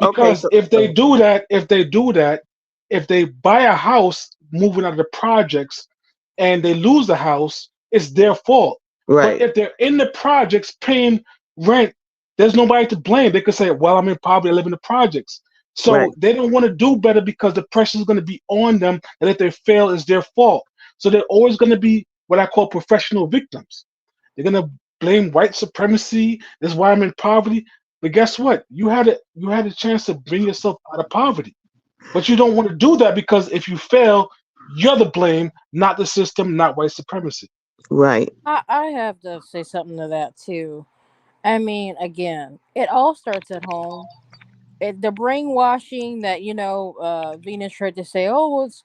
Okay, Because if they do that, if they buy a house moving out of the projects and they lose the house, it's their fault. But right, if they're in the projects paying rent, there's nobody to blame. They could say, well, I'm in poverty, I live in the projects. right, So they don't want to do better because the pressure is going to be on them, and if they fail, it's their fault. So they're always going to be what I call professional victims. They're going to blame white supremacy. This is why I'm in poverty. But guess what? You had a chance to bring yourself out of poverty. But you don't want to do that because if you fail, you're the blame, not the system, not white supremacy. right. I have to say something to that too. I mean, again, it all starts at home. The brainwashing that Venus tried to say, oh, well, it's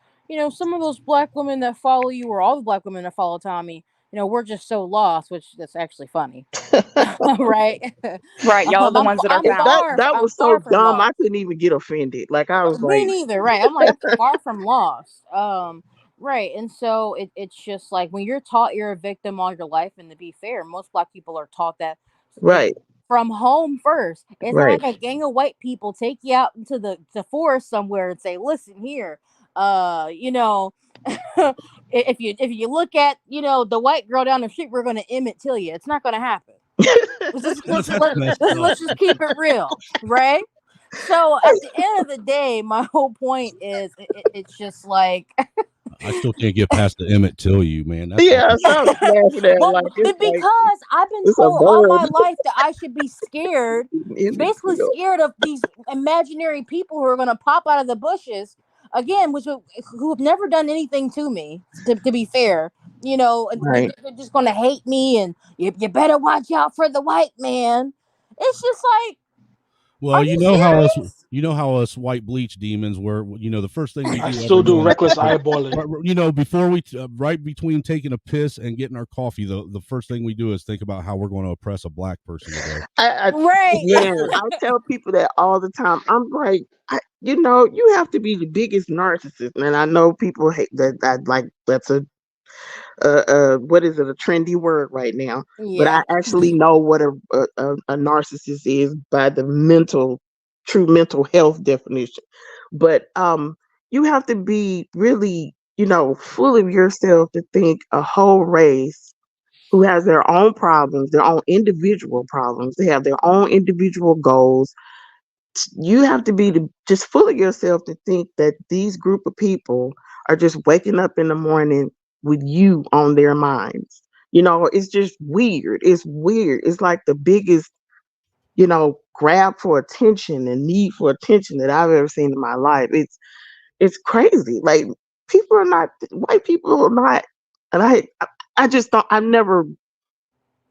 some of those black women that follow you, or all the black women that follow Tommy, we're just so lost, which that's actually funny. Right. Right, y'all are the ones that are found. That I'm was so far from dumb. I lost. couldn't even get offended. Like I was Me like, neither, right? I'm like, I'm far from lost. Right, and so it's just like when you're taught you're a victim all your life, and to be fair, most black people are taught that it right, from home first. It's not right, like a gang of white people take you out into the forest somewhere and say, "Listen here, uh, you know, if you look at the white girl down the street, we're going to Emmett Till you. It's not going to happen. That's messed up. Let's just keep it real, right?" So at the end of the day, my whole point is it's just like I still can't get past the Emmett Till you, man. That's yeah. fucking. So I was laughing at well, like it's like because I've been it's a told all my bird life that I should be scared, in the basically field. scared of these imaginary people who are going to pop out of the bushes again, who have never done anything to me. To be fair, and Right. they're just going to hate me, and you better watch out for the white man. It's just like, Well, are you serious? you know how us white bleach demons were. The first thing we I do still every do morning, reckless eyeballing. before we right between taking a piss and getting our coffee, the first thing we do is think about how we're going to oppress a black person today. I Right. man, I tell people that all the time. I'm like, you have to be the biggest narcissist, and I know people hate that. That like that's what is it, a trendy word right now? But Yeah. I actually know what a narcissist is by the true mental health definition. But you have to be really, full of yourself to think a whole race who has their own problems, their own individual problems. They have their own individual goals. You have to be just full of yourself to think that these group of people are just waking up in the morning with you on their minds. It's just weird. It's weird. It's like the biggest, grab for attention and need for attention that I've ever seen in my life. It's crazy. Like people are not white people are not, and I just thought I've never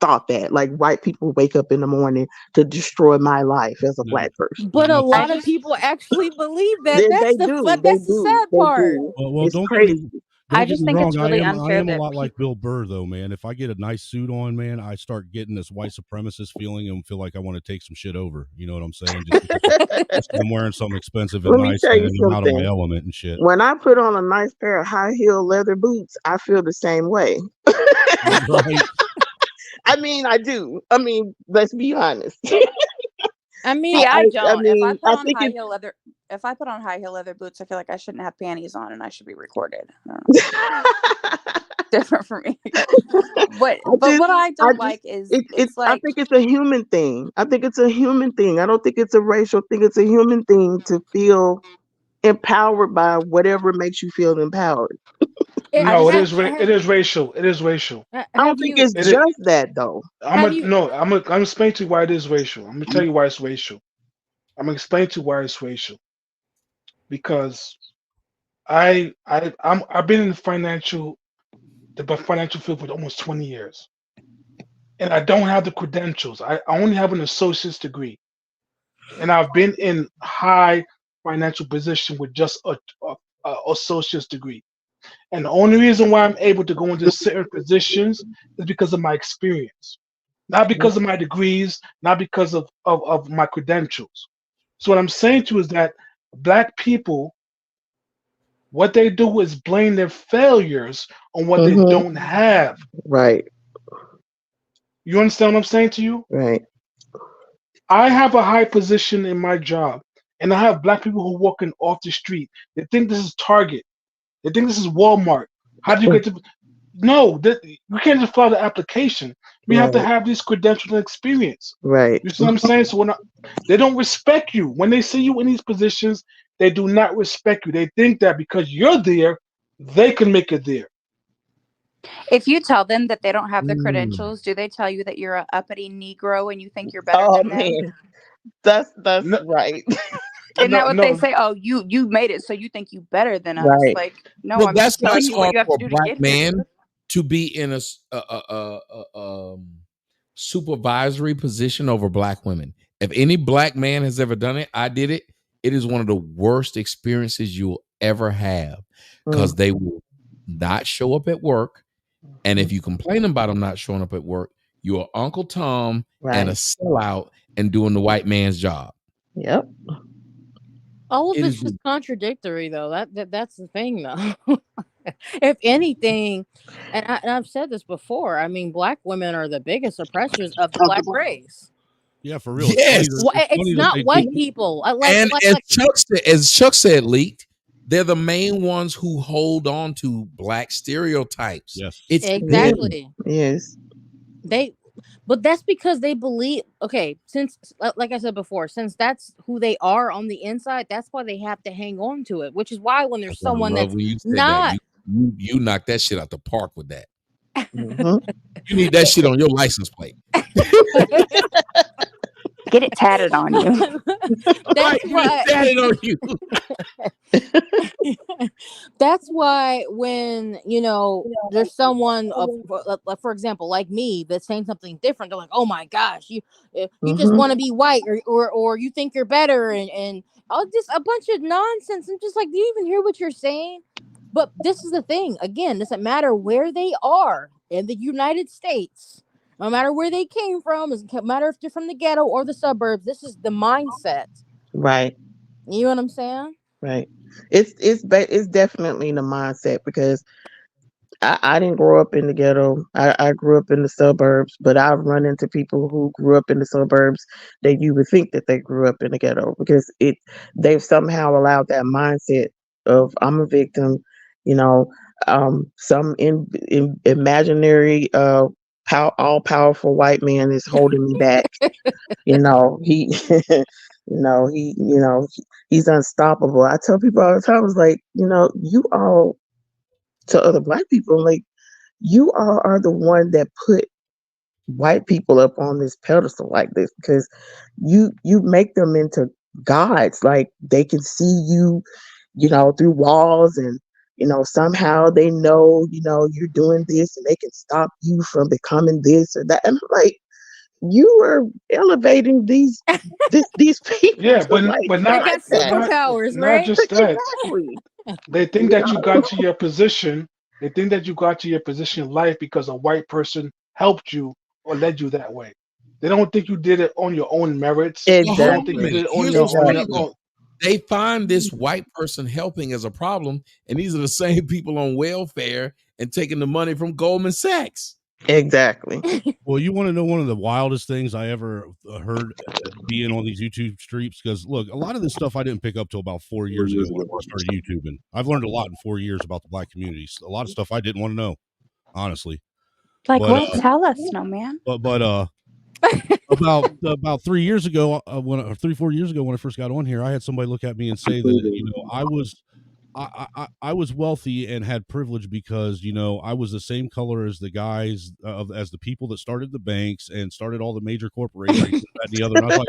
thought that like white people wake up in the morning to destroy my life as a No, black person. But a I lot of just people actually believe that. They do. They That's the do. sad They part. do. well, It's don't get me crazy. I don't get just me think it's wrong. I really am I unfair am a that lot like people. Bill Burr, though, man. If I get a nice suit on, man, I start getting this white supremacist feeling and feel like I want to take some shit over. You know what I'm saying? Just 'cause I'm wearing something expensive and Let me nice tell you and I'm out of my something. element and shit. When I put on a nice pair of high heel leather boots, I feel the same way. Right? I mean, I do. I mean, let's be honest. I mean, See, I I don't. mean, I think it's If I put on high heel leather boots, I feel like I shouldn't have panties on and I should be recorded. I don't know. Different for me. But what I I don't just, like is it's. it's I like think it's a human thing. I think it's a human thing. I don't think it's a racial thing. It's a human thing to feel empowered by whatever makes you feel empowered. I No, just it is racial. It is racial. I don't have think you it's It is, just that though. I'm have a you no. I'm explain to you why it is racial. I'm gonna tell you why it's racial. I'm gonna explain to you why it's racial because I've been in the financial field for almost 20 years, and I don't have the credentials. I only have an associate's degree, and I've been in high financial position with just a associate's degree. And the only reason why I'm able to go into certain positions is because of my experience, not because of my degrees, not because of my credentials. So what I'm saying to you is that black people, what they do is blame their failures on what they Hmm. don't have. Right. You understand what I'm saying to you? Right. I have a high position in my job, And I have black people who walking off the street. They think this is Target. They think this is Walmart. How do you get to? No, we can't just file the application. We have to Right. have this credential and experience. Right. You see what I'm saying? So they don't respect you when they see you in these positions. They do not respect you. They think that because you're there, they can make it there. If you tell them that they don't have the Mm. credentials, do they tell you that you're an uppity Negro and you think you're better Oh than them? man, that's No, right. Isn't that what they no. say? Oh, you made it, so you think you better than us? Right. Like, no, Look, I'm that's just why telling it's you what hard you have for to a do to black get here. man to be in a supervisory position over black women. If any black man has ever done it, I did it. It is one of the worst experiences you'll ever have because they will not show up at work. And if you complain about them not showing up at work, you're Uncle Tom and a Right. sellout and doing the white man's job. Yep. All of It it's is just contradictory, though. That's the thing, though. If anything, and I've said this before, I mean, black women are the biggest oppressors of the black race. Yeah, for real. yes. It's funny that not they white do. people. And as Chuck said, leaked, they're the main ones who hold on to black stereotypes. Yes. It's Exactly. Yes. But that's because they believe. Okay, since like I said before, since that's who they are on the inside, that's why they have to hang on to it. Which is why when there's I someone love that's when you said not, that. You knocked that shit out the park with that. Mhm. You need that shit on your license plate. Get it tatted on you. that's why. That on you. That's why when there's someone for example like me that's saying something different, they're like, oh my gosh, you just Mhm. want to be white, or you think you're better, and all just a bunch of nonsense. I'm just like, do you even hear what you're saying? But this is the thing, again, doesn't matter where they are in the United States, no matter where they came from, doesn't matter if they're from the ghetto or the suburbs, this is the mindset. Right. You know what I'm saying? Right. It's definitely the mindset because I didn't grow up in the ghetto. I grew up in the suburbs, but I've run into people who grew up in the suburbs that you would think that they grew up in the ghetto because they've somehow allowed that mindset of I'm a victim, you know, some in imaginary all powerful white man is holding me back. He he's unstoppable. I tell people all the time, it's like, you all to other black people, like you all are the one that put white people up on this pedestal like this because you make them into gods. Like they can see you, through walls and somehow they know, you're doing this and they can stop you from becoming this or that. And I'm like, you are elevating these people Yeah, to like but They not got that. superpowers, not right? just that. Exactly. They think that you got to your position. They think that you got to your position in life because a white person helped you or led you that way. They don't think you did it on your own merits. Well, They hold don't on think a you Exactly. did minute. it Here's what's on your Exactly. crazy. own. They find this white person helping as a problem, and these are the same people on welfare and taking the money from Goldman Sachs. Exactly. Well, you want to know one of the wildest things I ever heard being on these YouTube streams? Because look, a lot of this stuff I didn't pick up till about 4 years ago when I first started YouTubing. I've learned a lot in 4 years about the black communities. A lot of stuff I didn't want to know, honestly. Like, But what? Tell us, snowman. about 3 years ago, when 3-4 years ago when I first got on here, I had somebody look at me and say that I was wealthy and had privilege because I was the same color as the guys as the people that started the banks and started all the major corporations and that and the other. And I was like,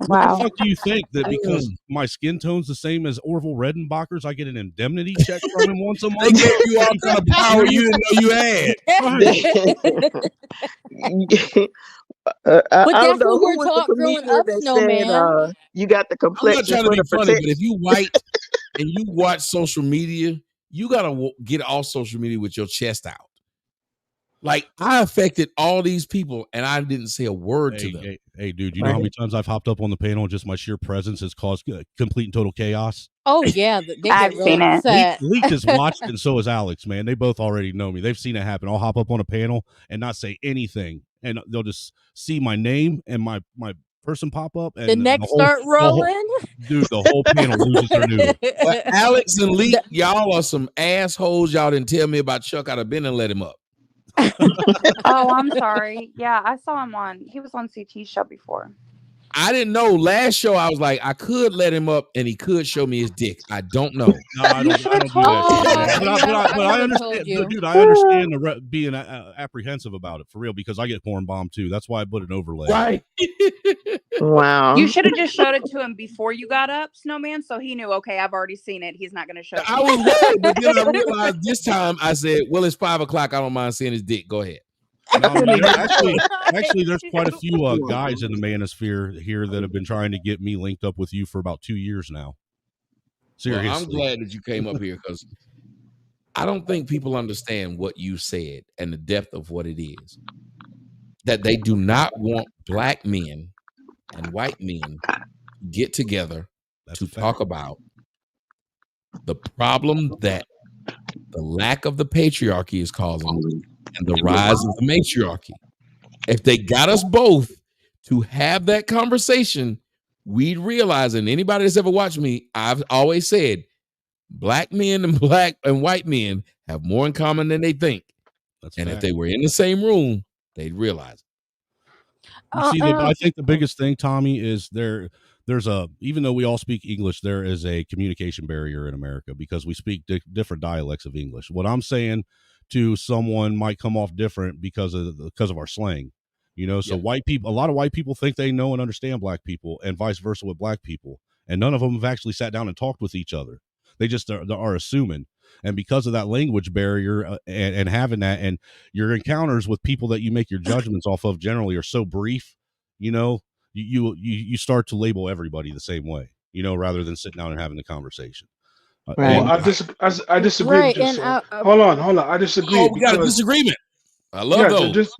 what the Wow. fuck do you think that because my skin tone's the same as Orville Redenbacher's, I get an indemnity check from him once a They month? gave you all kind of power you didn't know you had. But I don't that's know what who we're was the taught growing comedian up, that said, snowman. you got the I'm not complexion trying to for be the funny, but protection. if you white and you watch social media, you gotta get off social media with your chest out. Like I affected all these people, and I didn't say a word to them. Hey, dude, you know how many times I've hopped up on the panel and just my sheer presence has caused complete and total chaos? Oh yeah, they get I've really seen it. upset. Leak has watched, and so has Alex, man. They both already know me. They've seen it happen. I'll hop up on a panel and not say anything, and they'll just see my name and my person pop up, The and necks start rolling. dude, the whole panel loses their noodle. Well, Alex and Lee, y'all are some assholes. Y'all didn't tell me about Chuck. I'd have been and let him up. Oh, I'm sorry. Yeah, I saw him he was on CT's show before. I didn't know. Last show, I was like, I could let him up and he could show me his dick. I don't know. No, I don't do that shit, man. But I understand, dude. I understand being apprehensive about it for real, because I get porn bombed too. That's why I put an overlay. Right. Wow. You should have just showed it to him before you got up, Snowman, so he knew, okay, I've already seen it. He's not going to show it. I was worried, but then I realized this time I said, well, it's 5 o'clock. I don't mind seeing his dick. Go ahead. No, actually, there's quite a few guys in the manosphere here that have been trying to get me linked up with you for about 2 years now. Seriously. Well, I'm glad that you came up here, because I don't think people understand what you said and the depth of what it is. That they do not want black men and white men get together to talk about the problem that the lack of the patriarchy is causing and the rise of the matriarchy. If they got us both to have that conversation, we'd realize, and anybody that's ever watched me, I've always said, black men and black and white men have more in common than they think. And if they were in the same room, they'd realize it. You see, I think the biggest thing, Tommy, is there's a, even though we all speak English, there is a communication barrier in America because we speak different dialects of English. What I'm saying to someone might come off different because of our slang, you know. So white people, a lot of white people think they know and understand black people, and vice versa with black people, and none of them have actually sat down and talked with each other. They just are assuming, and because of that language barrier and having that, and your encounters with people that you make your judgments off of generally are so brief, you know, you start to label everybody the same way, you know, rather than sitting down and having the conversation. Right. Well, I disagree with you. Hold on. I disagree. Oh, we got a disagreement. I love those.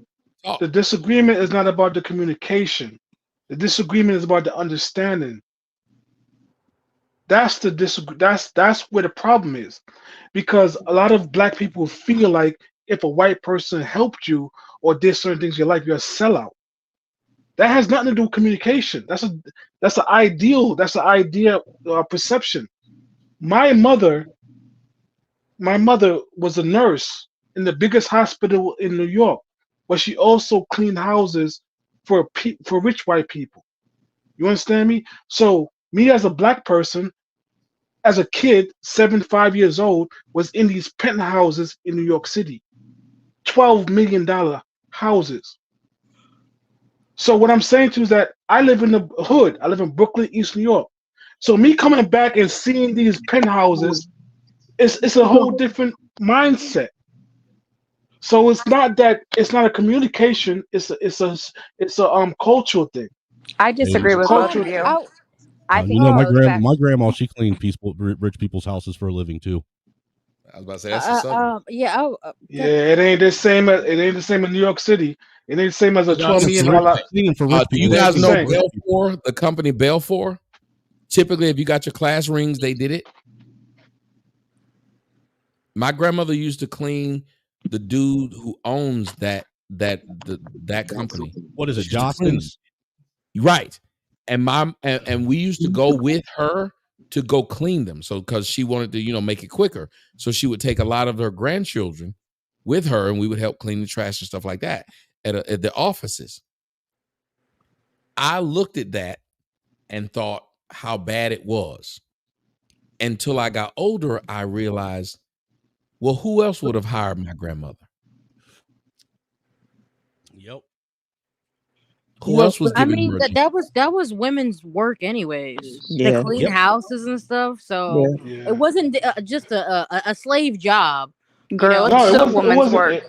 The disagreement is not about the communication. The disagreement is about the understanding. That's that's where the problem is, because a lot of black people feel like if a white person helped you or did certain things in your life, you're a sellout. That has nothing to do with communication. That's an ideal. That's an idea perception. My mother was a nurse in the biggest hospital in New York, but she also cleaned houses for rich white people. You understand me? So me as a black person, as a kid, 5 years old, was in these penthouses in New York City, $12 million houses. So what I'm saying to you is that I live in the hood. I live in Brooklyn, East New York. So me coming back and seeing these penthouses, it's a whole different mindset. So it's not a communication. It's a cultural thing. I disagree with both of you. I think my grandma, she cleaned rich people's houses for a living too. I was about to say that's the it ain't the same. It ain't the same in New York City. It ain't the same as a $12 million. Do you guys know Belfour, the company Belfour? Typically, if you got your class rings, they did it. My grandmother used to clean the dude who owns that company. What is it, Jostens? Right. And we used to go with her to go clean them. So because she wanted to, make it quicker. So she would take a lot of her grandchildren with her, and we would help clean the trash and stuff like that at the offices. I looked at that and thought how bad it was. Until I got older, I realized, well, who else would have hired my grandmother? Yep. Who else was giving her? that was women's work anyways. To clean houses and stuff. So it wasn't just a slave job. Girl, it's still women's work.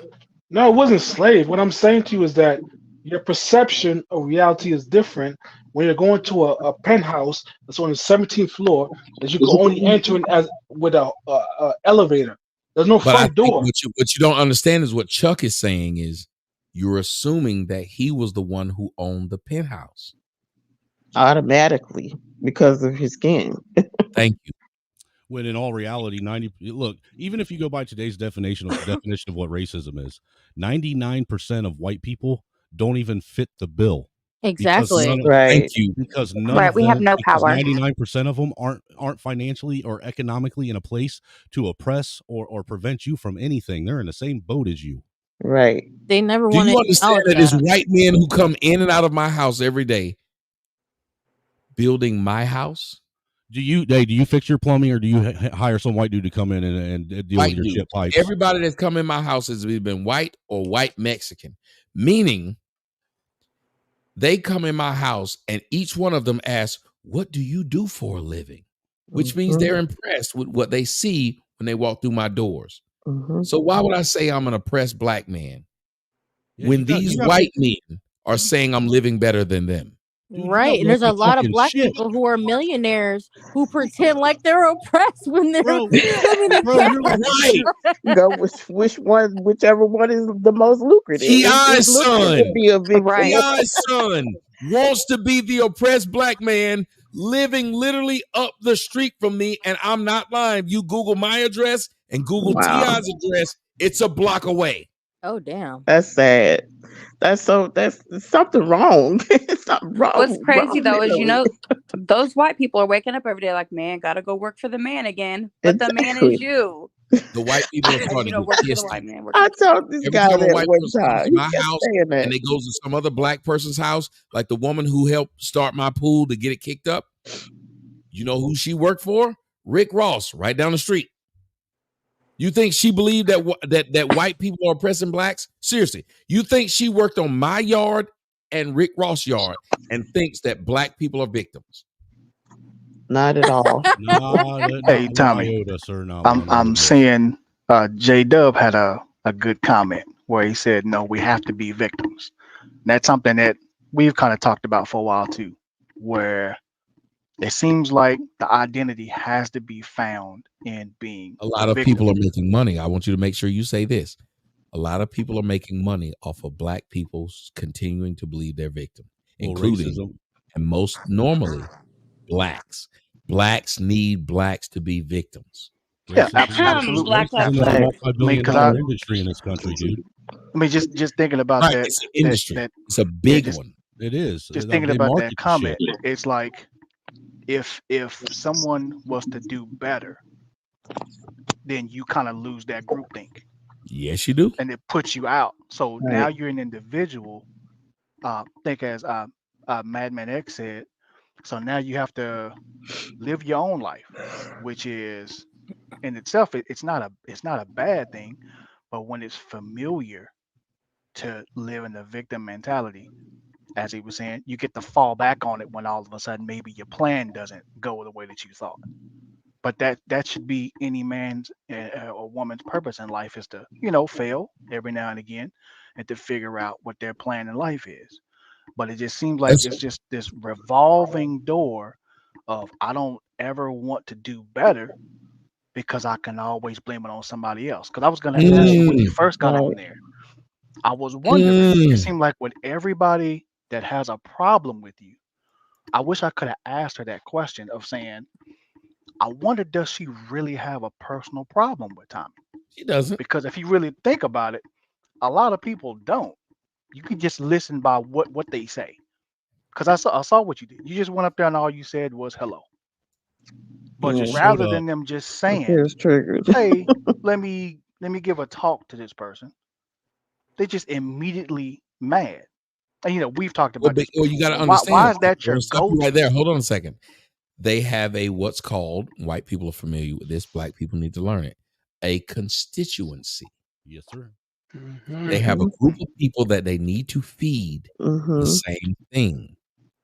No, it wasn't slave. What I'm saying to you is that your perception of reality is different when you're going to a penthouse that's on the 17th floor that you can only enter in with a elevator. There's no front door. What you don't understand is what Chuck is saying is you're assuming that he was the one who owned the penthouse. Automatically, because of his skin. Thank you. When in all reality, look, even if you go by today's definition of what racism is, 99% of white people don't even fit the bill. because Exactly. thank Right. you, because none Right. of We have them, no because power. 99% of them aren't financially or economically in a place to oppress or prevent you from anything. They're in the same boat as you. Right. They never Do want you to understand acknowledge that it's that. white men who come in and out of my house every day building my house? Do you fix your plumbing, or do you hire some white dude to come in and deal with White your shit dudes. pipes? Everybody that's come in my house has either been white or white Mexican, meaning they come in my house and each one of them asks, "What do you do for a living?" Which means Mhm. they're impressed with what they see when they walk through my doors. Mhm. So why would I say I'm an oppressed black man Yeah, when these you got white people, men are saying I'm living better than them? dude. You got Right. And white there's a people lot of talking black shit, people who are millionaires who pretend like they're oppressed when they're bro. filming the Bro, you're camera. like, Right. Go whichever one is the most lucrative. It's T.I.'s lucrative to son, be a victim. Right. T.I.'s son wants to be the oppressed black man living literally up the street from me. And I'm not lying. You Google my address and Google Wow, T.I.'s address, it's a block away. Oh damn. that's sad. That's something wrong. Something What's crazy wrong though is, mentally. those white people are waking up every day like, man, gotta go work for the man again. But the man is Exactly. you. The white people are Like, starting to get working for the pissed white now. man, I working for told this Every guy time a that white one person comes time. to He my kept house saying and that. they goes to some other black person's house, like the woman who helped start my pool to get it kicked up, you know who she worked for? Rick Ross, right down the street. You think she believed that white people are oppressing blacks? Seriously, you think she worked on my yard and Rick Ross' yard and thinks that black people are victims? Not at all. not Hey one Tommy, iota, sir. Not I'm one I'm iota. seeing J Dub had a good comment where he said, "No, we have to be victims." And that's something that we've kind of talked about for a while too, where it seems like the identity has to be found in being A the lot of victim. people are making money. I want you to make sure you say this. A lot of people are making money off of black people continuing to believe they're victim, Well, including racism. and most normally blacks. Blacks need blacks to be victims. Yeah, Racism absolutely, Black Lives is a Matter. absolutely. I mean, multi-billion because dollar industry in this country, dude. just thinking about Right. that It's an that industry. that It's a yeah, big one. It is. just thinking They about that market the comment, shit. it's like if someone was to do better, then you kind of lose that group think Yes, you do. and it puts you out. So now Right. you're an individual. Think as Madman X said. So now you have to live your own life, which is in itself it's not a bad thing, but when it's familiar to live in the victim mentality, as he was saying, you get to fall back on it when all of a sudden maybe your plan doesn't go the way that you thought. But that should be any man's or woman's purpose in life is to fail every now and again and to figure out what their plan in life is. But it just seems like That's it's just this revolving door of I don't ever want to do better because I can always blame it on somebody else. Because I was going to ask you when you mm, first got on Right. there, I was wondering, it mm. seemed like with everybody that has a problem with you, I wish I could have asked her that question of saying, I wonder, does she really have a personal problem with Tommy? She doesn't. Because if you really think about it, a lot of people don't. You can just listen by what they say. Because I saw what you did. You just went up there and all you said was hello. You But just Yeah. showed rather up. than them just It saying, feels triggered. "Hey, let me give a talk to this person," they just immediately mad. And we've talked Well, about this well, you got before. to But why understand. is that I'm your gonna stop you right go-to? there. Hold on a second. They have a what's called, white people are familiar with this, black people need to learn it, a constituency. Yes, sir. They have a Hmm. group of people that they need to feed the Hmm. same thing.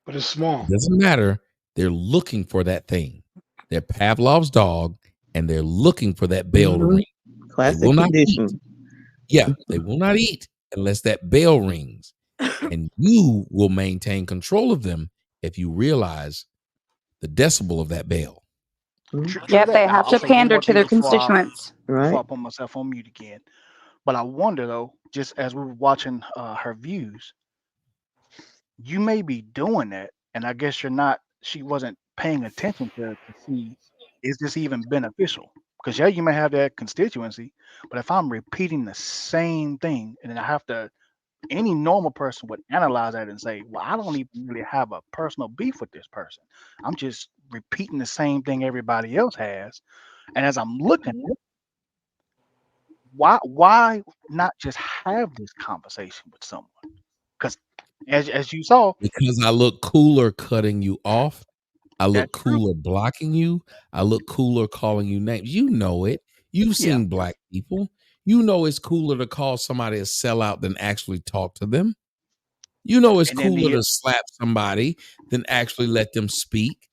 But it's It small. doesn't matter. They're looking for that thing. They're Pavlov's dog, and they're looking for that bell to Hmm. ring. They Classic will not eat. condition. Yeah, they will not eat unless that bell rings. And you will maintain control of them if you realize the decibel of that bell. Mhm. True Yep, that. they Now have I'll to say one pander more to thing their before I constituents. before Right. I put myself on mute again. But I wonder though, just as we were watching her views, you may be doing that, and I guess you're not. She wasn't paying attention to see is this even beneficial? Because yeah, you may have that constituency, but if I'm repeating the same thing and then I have to any normal person would analyze that and say, well, I don't even really have a personal beef with this person. I'm just repeating the same thing everybody else has. And as I'm looking at it, why not just have this conversation with someone? Because as you saw, Because I look cooler cutting you off. I look that's true. cooler blocking you. I look cooler calling you names. You know it. You've Yeah. seen black people. You know it's cooler to call somebody a sellout than actually talk to them. You know it's And then cooler to slap somebody than actually let them speak.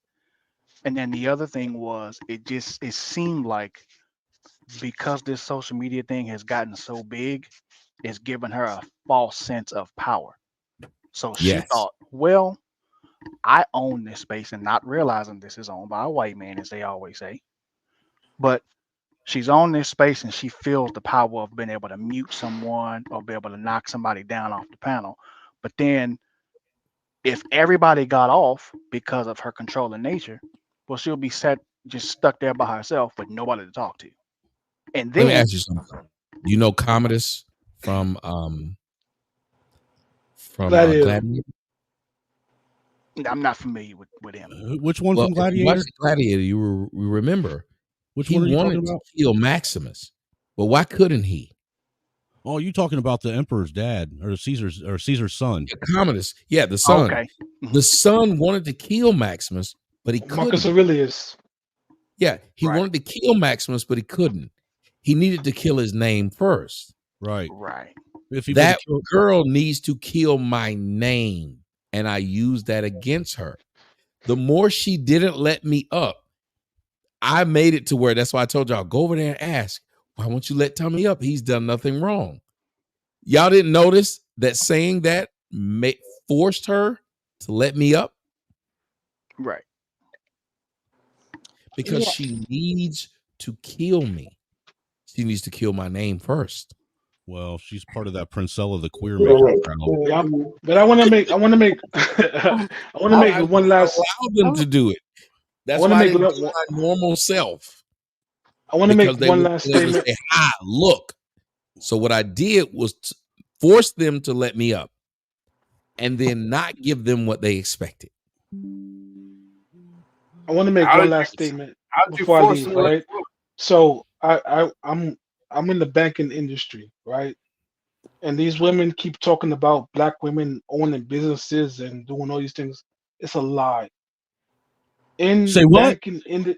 and then the other thing was it seemed like because this social media thing has gotten so big, it's given her a false sense of power. So she Yes. thought, well, I own this space, and not realizing this is owned by a white man, as they always say. But she's on this space and she feels the power of being able to mute someone or be able to knock somebody down off the panel. But then if everybody got off because of her controlling nature, well, she'll be just stuck there by herself with nobody to talk to. And Let me then ask you something. You know Commodus from Gladiator. Gladiator? I'm not familiar with him. Which one Well, from if you Gladiator? watched Gladiator, you remember Which he one are you wanted talking to about? kill Maximus. But why couldn't he? Oh, you talking about the Emperor's dad or Caesar's son? Commodus, yeah, the son. Okay. The son wanted to kill Maximus, but he Marcus couldn't. Aurelius. Yeah, he Right. wanted to kill Maximus, but he couldn't. He needed to kill his name first. Right. Right. If he would have That killed, girl needs to kill my name, and I used that against her. The more she didn't let me up, I made it to where that's why I told y'all, go over there and ask, why won't you let Tommy up? He's done nothing wrong. Y'all didn't notice that saying that forced her to let me up Right. because Yeah. she needs to kill me. She needs to kill my name first. well, she's part of that Princella the queer making crowd. Yeah, but I want to make I want to make I one last allowed them to do it. I That's want to why I make didn't do my normal self I want to because make they one were last able to statement. say, "Hi, look." So what I did was force them to let me up, and then not give them what they expected. I want to make How one did last you statement how did you before I force leave, them to let right? you up? So I'm in the banking industry, right? And these women keep talking about black women owning businesses and doing all these things. It's a lie. In Say the what? banking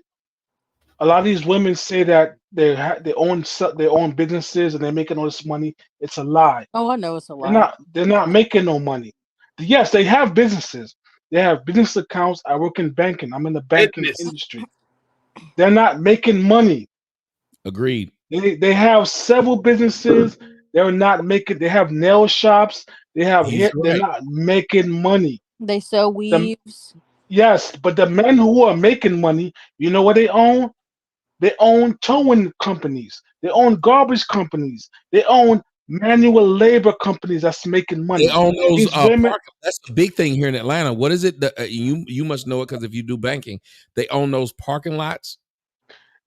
a lot of these women say that they own businesses and they're making all this money. It's a lie. Oh, I know it's a They're lie. not making no money. Yes, they have businesses. They have business accounts. I work in banking. I'm in the banking Business. industry. They're not making money. Agreed. They have several businesses. They're not making. They have nail shops. They have He's hair. They're right. not making money. They sell The, weaves. yes, but the men who are making money, you know what they own? They own towing companies. They own garbage companies. They own manual labor companies that's making They money. own those These women, parking. That's a big thing here in Atlanta. What is it? You must know it because if you do banking, they own those parking lots.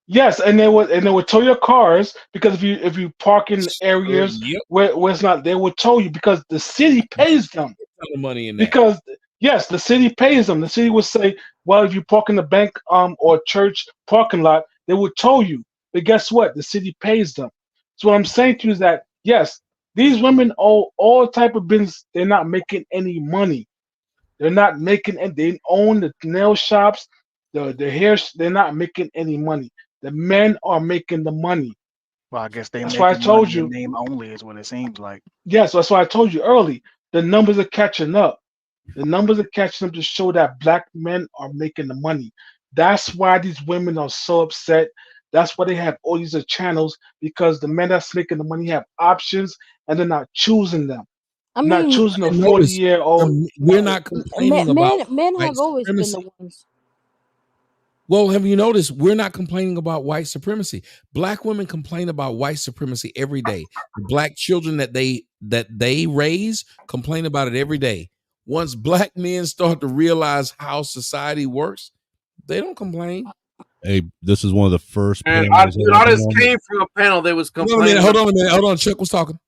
yes, and they would tow your cars because if you park in areas Yep. where it's not, they would tow you because the city pays them. Ton of money in that. Because yes, the city pays them. The city would say, well, if you park in the bank or church parking lot, they would tow you. But guess what? The city pays them. So what I'm saying to you is that yes, these women own all type of business. They're not making any money. They're not making, and they own the nail shops, the hair. They're not making any money. The men are making the money. Well, I guess they That's why I making told money in you. name only is what it seems like. Yes, that's why I told you early. The numbers are catching up. The numbers are catching up to show that black men are making the money. That's why these women are so upset. That's why they have all these channels because the men that's making the money have options and they're not choosing them. I Not mean, choosing a And notice 40-year-old. we're not complaining about men white have always been the supremacy. ones. Well, have you noticed we're not complaining about white supremacy? Black women complain about white supremacy every day. The black children that they raise complain about it every day. Once black men start to realize how society works, they don't complain. Hey, this is one of the first And panels that I've I been just on. came from a panel that was Hold on a minute. complaining. Hold on. Chuck was talking.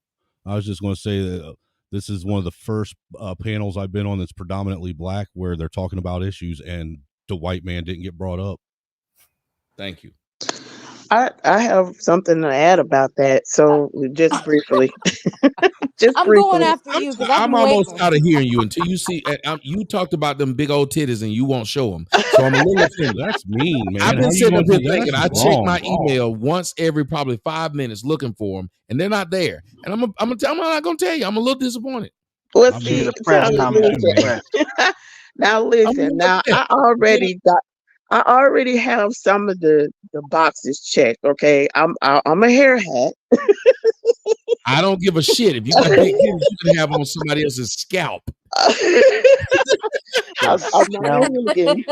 I was just going to say that This is one of the first panels I've been on that's predominantly black, where they're talking about issues, and the white man didn't get brought up. Thank you. I have something to add about that. So just briefly, just I'm going briefly. after you because I've I'm been almost waiting. out of hearing you until you see. You talked about them big old titties and you won't show them. So I'm a little offended. That's mean, man. I've How been you sitting gonna up here do that? thinking I That's check my wrong. email once every probably 5 minutes looking for them, and they're not there. And I'm not gonna tell you. I'm a little disappointed. Well, I'm Be see, depressed, Tommy, Tommy. Be listen. depressed. Now I'm a listen. little Now upset. I already have some of the boxes checked. Okay, I'm a hair hat. I don't give a shit. If you got big titties, you can have them on somebody else's scalp. I'm not a Scalp. hooligan.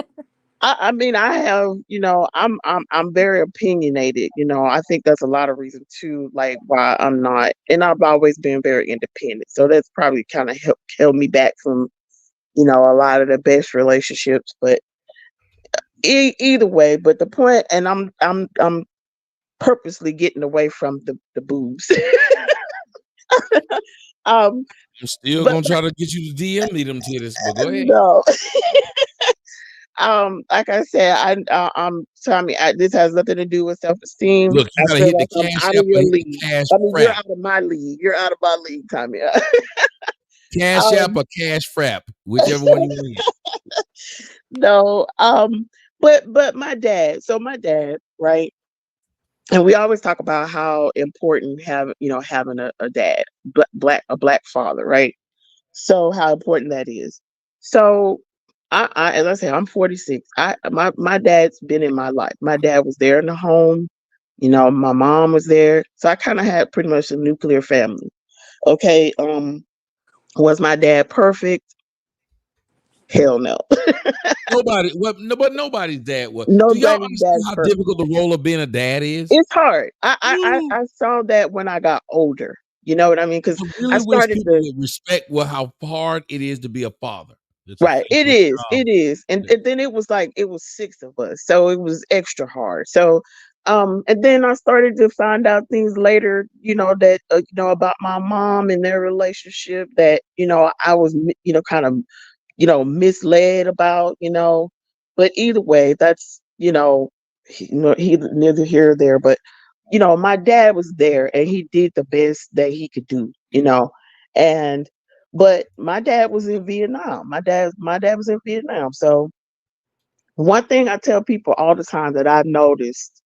I mean, I have, I'm very opinionated. I think that's a lot of reason too, like why I'm not, and I've always been very independent. So that's probably kind of held me back from, a lot of the best relationships. But either way, but the point, and I'm purposely getting away from the boobs. um, I'm still but gonna try to get you to DM me them titties, but go ahead. no. Like I said, I'm Tommy. This has nothing to do with self-esteem. Look, you I gotta feel hit the like I'm cash out app of or your hit the league. cash I mean, you're frap. out of my league. You're out of my league, Tommy. Cash app um, or cash frap, whichever one you want. no, but my dad. So my dad, right? And we always talk about how important having a dad, a black father, right? So how important that is. So as I say, I'm 46. My dad's been in my life. My dad was there in the home. My mom was there. So I kind of had pretty much a nuclear family. Okay. Was my dad perfect? Hell no. Nobody, well, no, but nobody's dad was. Do y'all Nobody's understand dad's how perfect. difficult the role of being a dad is? It's hard. Woo. I saw that when I got older. You know what I mean? Because I I really wish started people to. would respect how hard it is to be a father. It's a Right. It thankless is. job. It is. And then it was like it was six of us. So it was extra hard. So and then I started to find out things later, that about my mom and their relationship that, I was kind of, misled about, But either way, that's, he neither here or there, but my dad was there and he did the best that he could do, and but my dad was in Vietnam. My dad was in Vietnam. So one thing I tell people all the time that I've noticed,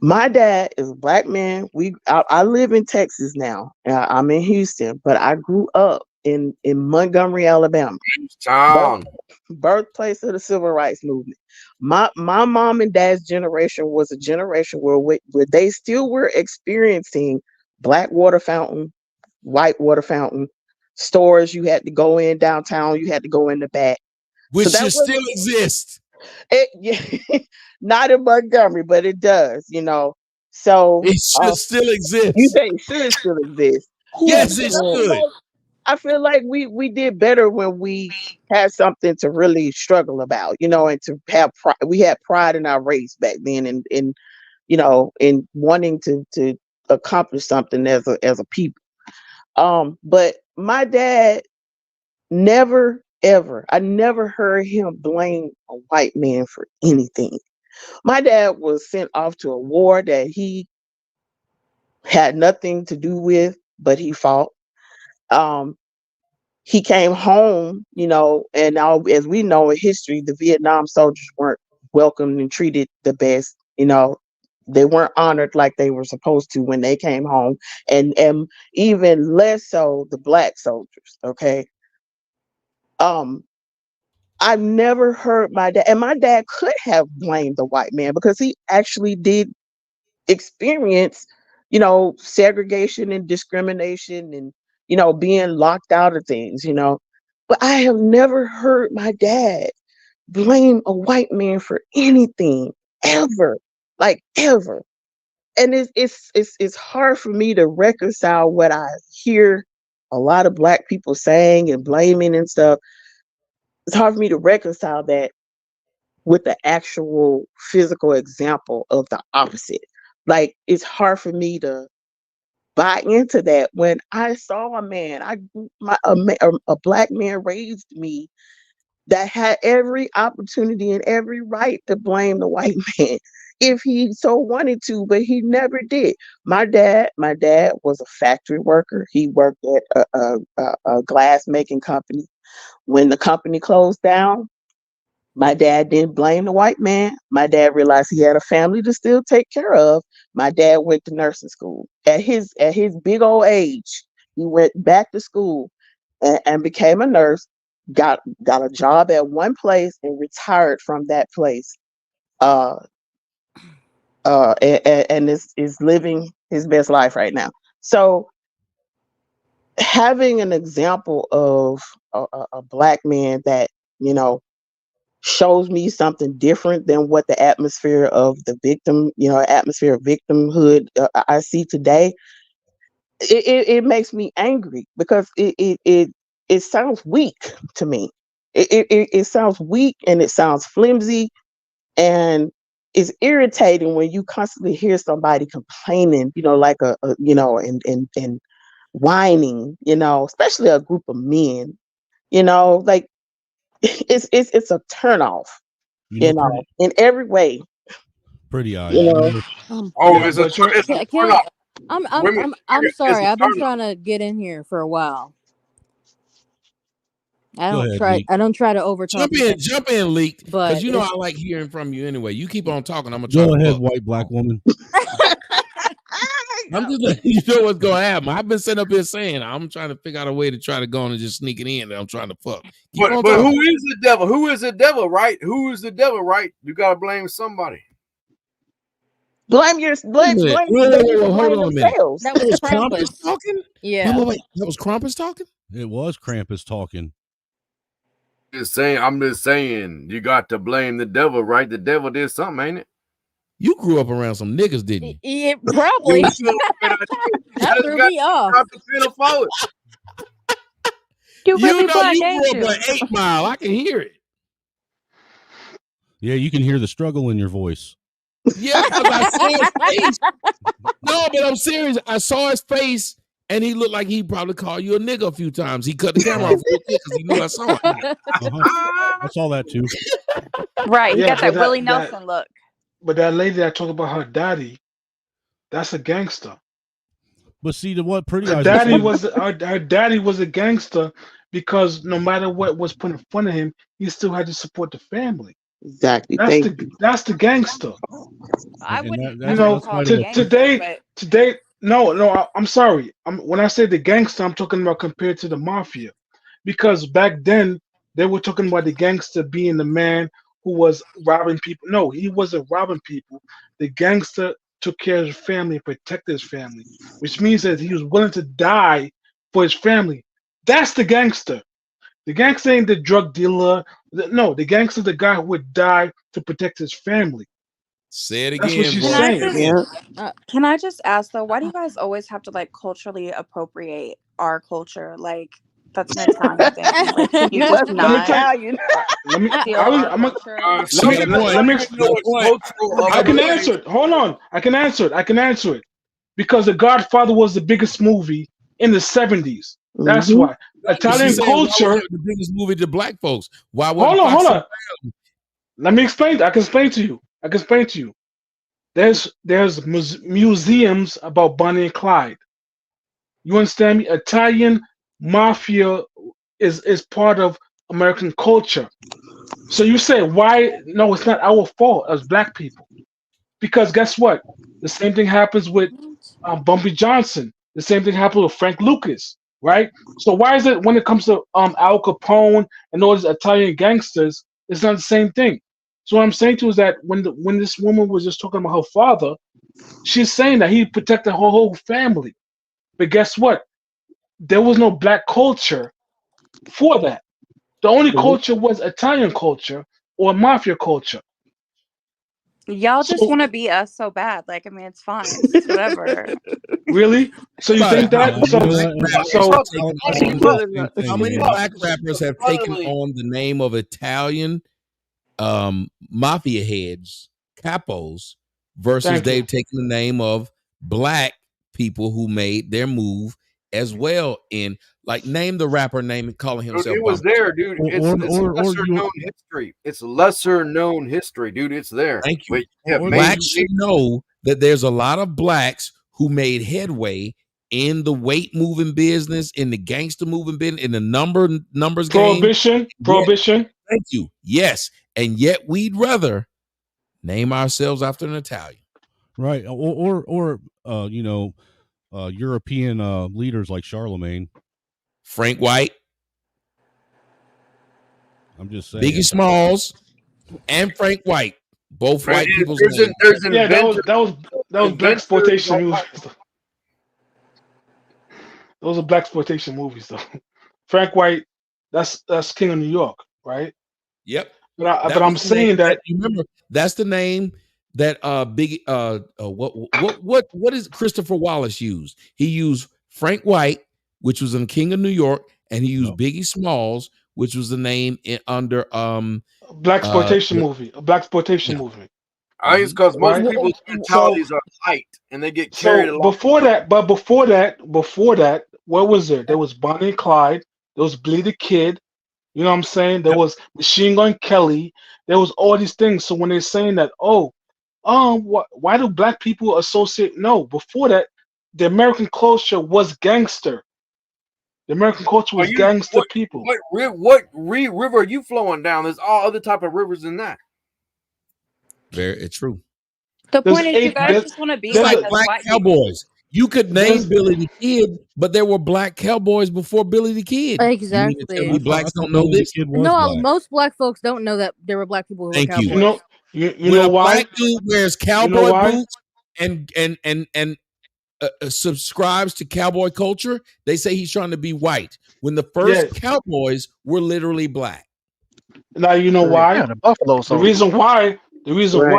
my dad is a black man. I live in Texas now. I'm in Houston, but I grew up in Montgomery, Alabama, birth, Town. birthplace of the civil rights movement. My mom and dad's generation was a generation where they still were experiencing black water fountain, white water fountain, stores you had to go in downtown, you had to go in the back. Which So that should still wasn't exist. it. Yeah, not in Montgomery, but it does. So It should still you exist. say it should still exist. Yeah, Yes, because it I feel should. like we did better when we had something to really struggle about, and to have pride. We had pride in our race back then, and in wanting to accomplish something as a people. But my dad never ever, I never heard him blame a white man for anything. My dad was sent off to a war that he had nothing to do with, but he fought. Um, he came home, and now, as we know in history, the Vietnam soldiers weren't welcomed and treated the best. They weren't honored like they were supposed to when they came home, and even less so the black soldiers. Okay. Um, I've never heard my dad, and my dad could have blamed the white man because he actually did experience, segregation and discrimination and, being locked out of things. But I have never heard my dad blame a white man for anything ever, like ever. And it's hard for me to reconcile what I hear a lot of black people saying and blaming and stuff. It's hard for me to reconcile that with the actual physical example of the opposite. Like it's hard for me to buy into that when I saw a man, a black man raised me that had every opportunity and every right to blame the white man if he so wanted to, but he never did. My dad was a factory worker. He worked at a glass making company. When the company closed down, my dad didn't blame the white man. My dad realized he had a family to still take care of. My dad went to nursing school. At his big old age, he went back to school and became a nurse. Got a job at one place and retired from that place. Uh, and is living his best life right now. So having an example of a black man that you know shows me something different than what the atmosphere of the victim, atmosphere of victimhood I see today. It makes me angry because it sounds weak to me. It sounds weak and it sounds flimsy, and it's irritating when you constantly hear somebody complaining, like and whining, especially a group of men, like it's a turnoff, Pretty, in every way. pretty eyes. You know, Yeah, It's a but you're it's a Can turn off. Women, I'm it's sorry. a I've been turn off. trying to get in here for a while. Go ahead, Leak. I don't try to overtalk you, Jump in, Leaked, because but you know I like hearing from you anyway. You keep on talking, I'm gonna try Go to ahead, fuck. white black woman. I'm just letting you know what's gonna happen. I've been sitting up here saying I'm trying to figure out a way to try to go on and just sneak it in. I'm trying to fuck. But who is the devil? Who is the devil, right? Who is the devil, right? You gotta blame somebody. blame your blame Wait a minute. blame they need to Hold blame on a minute. themselves. that That was was Krampus Krampus. talking? Yeah. Wait. That was Krampus talking? It was Krampus talking. I'm just saying, you got to blame the devil, right? The devil did something, ain't it? You grew up around some niggas, didn't you? Yeah, probably. That threw me off. You You really know black, you ain't grew up you? on 8 Mile. I can hear it. Yeah, you can hear the struggle in your voice. Yeah, because I saw his face. No, but I'm serious. I saw his face, and he looked like he probably called you a nigga a few times. He cut the camera off real quick because he knew I saw it. I saw that too. Right, he yeah, got but that Willie Nelson look. but that lady that talked about her daddy, that's a gangster. But see, to what Pretty Her Eyes daddy was was her daddy was a gangster because no matter what was put in front of him, he still had to support the family. Exactly. That's Thank the that's the gangster. I and wouldn't You that's necessarily know, call outside him a of a gangster, but today, no, I'm sorry. When I say the gangster, I'm talking about compared to the mafia, because back then they were talking about the gangster being the man who was robbing people. No, he wasn't robbing people. The gangster took care of his family and protected his family, which means that he was willing to die for his family. That's the gangster. The gangster ain't the drug dealer. No, the gangster, the guy who would die to protect his family. Say it That's what again, she's bro. can I Say it saying. just again. can I just ask though, why do you guys always have to like culturally appropriate our culture? Like that's an Italian thing. Like can you you. just Wasn't Let me not tell you. Italian. Let me. steal I was. our I'm. A, culture? let me. Got a point. Let me. You know what's cultural I of can the answer it. Hold on. I can answer it. I can answer it. Because The Godfather was the biggest movie in the 70s. That's Hmm. why. But she's Italian saying, why was culture. that the biggest movie to black folks? Why Hold wasn't on. Hold Fox? on. Let me explain. I can explain to you. I can explain to you. There's museums about Bonnie and Clyde. You understand me? Italian mafia is part of American culture. So you say why? No, it's not our fault as black people. Because guess what? The same thing happens with Bumpy Johnson. The same thing happened with Frank Lucas, right? So why is it when it comes to Al Capone and all these Italian gangsters, it's not the same thing? So what I'm saying to you is that when this woman was just talking about her father, she's saying that he protected her whole family. But guess what? There was no black culture for that. The only culture was Italian culture or mafia culture. Y'all just So want to be us so bad. Like I mean it's fine. It's whatever. really, so you About it. think that? you know Black what? rappers So have culture. taken I'll on say the same how thing, many man. black rappers have taken on the name of Italian mafia heads, capos, versus thank you. they've taken the name of black people who made their move as well. In like, name the rapper name calling Dude, himself it was Bobby. there, dude. It's lesser you known history. It's lesser known history, dude. It's there. Thank you. But yeah, Blacks should know that there's a lot of blacks who made headway in the weight moving business, in the gangster moving business, in the numbers Prohibition. game. Prohibition. Thank you. Yes, and yet we'd rather name ourselves after an Italian, right? Or European leaders like Charlemagne. Frank White. I'm just saying. Biggie Smalls and Frank White, both white people's names. Yeah, that was black exploitation movies. Those are black exploitation movies, though. Frank White, that's King of New York, right? Yep. But I'm saying that you remember that's the name that what is Christopher Wallace used? He used Frank White, which was in King of New York, and he used Biggie Smalls, which was the name under black exploitation movie, a black exploitation movie. I think it's because most people's mentalities are light and they get carried along. Before that, what was there? There was Bonnie and Clyde. There was Bleed the Kid. You know what I'm saying? There was Machine Gun Kelly. There was all these things. So when they're saying that, why do black people associate? No, before that, the American culture was gangster. The American culture was gangster people. What river are you flowing down? There's all other type of rivers in that. Very true. The point is, you guys just want to be like black cowboys. You could name Billy the Kid, but there were black cowboys before Billy the Kid. Exactly. Blacks don't know this. No, most black folks don't know that there were black people who were cowboys. You know why? Black dude wears cowboy boots and subscribes to cowboy culture, they say he's trying to be white. When the first cowboys were literally black. Now you know why? Yeah, the Buffalo The reason why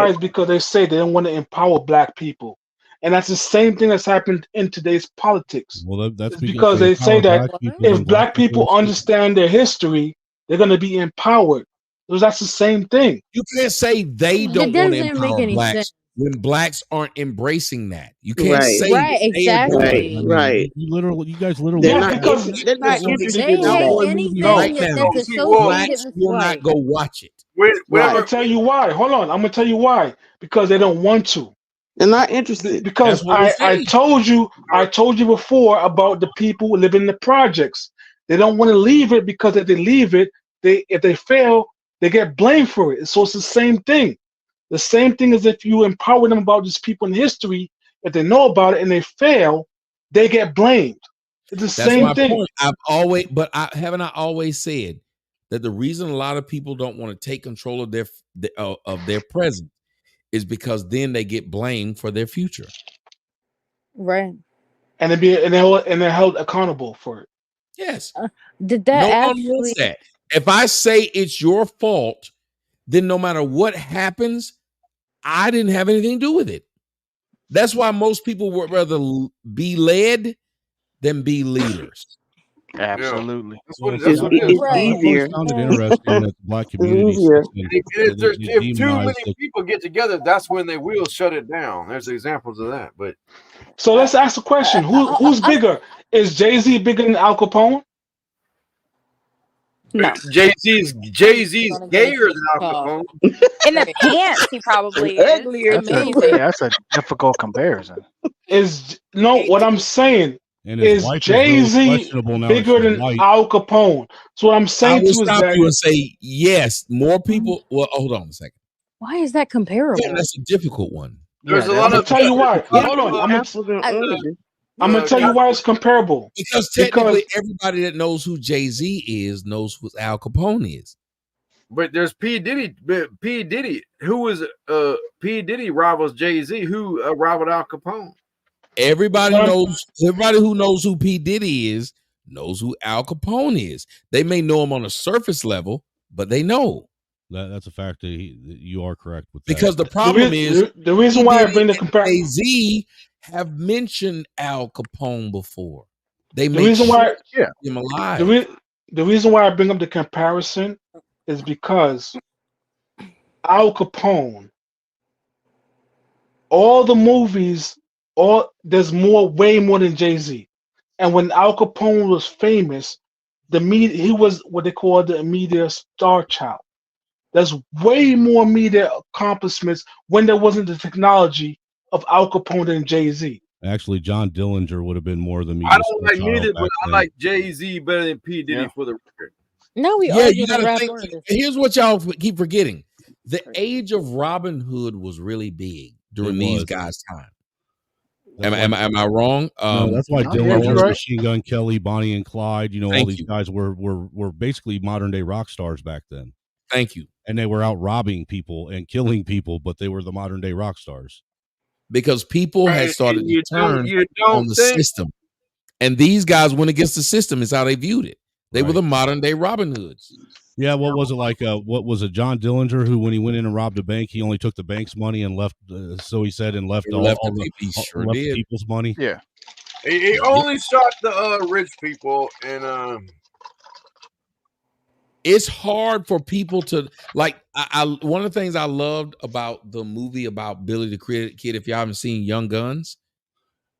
is because they say they don't want to empower black people. And that's the same thing that's happened in today's politics. Well, that's because they say that if black people understand their history, they're going to be empowered. So that's the same thing. You can't say they don't want to empower blacks when blacks aren't embracing that. You can't say exactly. Right. You guys literally. They're not interested in blacks will not go watch it. I'm gonna tell you why. Hold on, I'm gonna tell you why. Because they don't want to. They're not interested. Because I told you before about the people who live in the projects. They don't want to leave it because if they leave it, if they fail, they get blamed for it. So it's the same thing. The same thing as if you empower them about these people in history. If they know about it and they fail, they get blamed. It's the same thing. Point. I haven't always said that the reason a lot of people don't want to take control of their present is because then they get blamed for their future. Right. And they're held accountable for it. Yes. Did that no actually? one wants that. If I say it's your fault, then no matter what happens, I didn't have anything to do with it. That's why most people would rather be led than be leaders. Absolutely. Yeah. It's easier. It sounded interesting that the black community. If too many people get together, that's when they will shut it down. There's examples of that. But so let's ask the question: Who's bigger? Is Jay-Z bigger than Al Capone? No. Jay-Z's gayer than Al Capone. In the pants, he probably is. That's a difficult comparison. What I'm saying is Jay-Z bigger than Al Capone. So what I'm saying is that you and say yes, more people. Well, hold on a second. Why is that comparable? Yeah, that's a difficult one. There's a lot of. I'll tell you why. Hold on. I'm gonna tell you why it's comparable. Because technically, everybody that knows who Jay-Z is knows who Al Capone is. But there's P. Diddy. P. Diddy, who is P. Diddy rivals Jay-Z, who rivaled Al Capone. Everybody who knows who P. Diddy is knows who Al Capone is. They may know him on a surface level, but they know. That's a fact that you are correct with that. Because the problem is the reason why I bring the comparison. Jay-Z have mentioned Al Capone before. The reason why him alive. The reason why I bring up the comparison is because Al Capone, all the movies there's way more than Jay-Z. And when Al Capone was famous, he was what they call the media star child. There's way more media accomplishments when there wasn't the technology of Al Capone than Jay-Z. Actually, John Dillinger would have been more the media I don't star like child neither, back but I then. like Jay-Z better than P. Diddy for the record. No, we Yeah, argue you got the to rap think. artist. Here's what y'all keep forgetting: the age of Robin Hood was really big during these guys' time. Am I wrong? No, that's why yeah, Dillinger, you're right. Machine Gun Kelly, Bonnie and Clyde, all Thank these you. guys were basically modern day rock stars back then. Thank you. And they were out robbing people and killing people, but they were the modern day rock stars. Because people had started to turn You on the system. And these guys went against the system is how they viewed it. They were the modern day Robin Hoods. Yeah, what was it like? What was it? John Dillinger, who when he went in and robbed a bank, he only took the bank's money and left. So he said, and left all the people's money. Yeah, he only shot the rich people, and it's hard for people to like. I one of the things I loved about the movie about Billy the Kid, if y'all haven't seen Young Guns,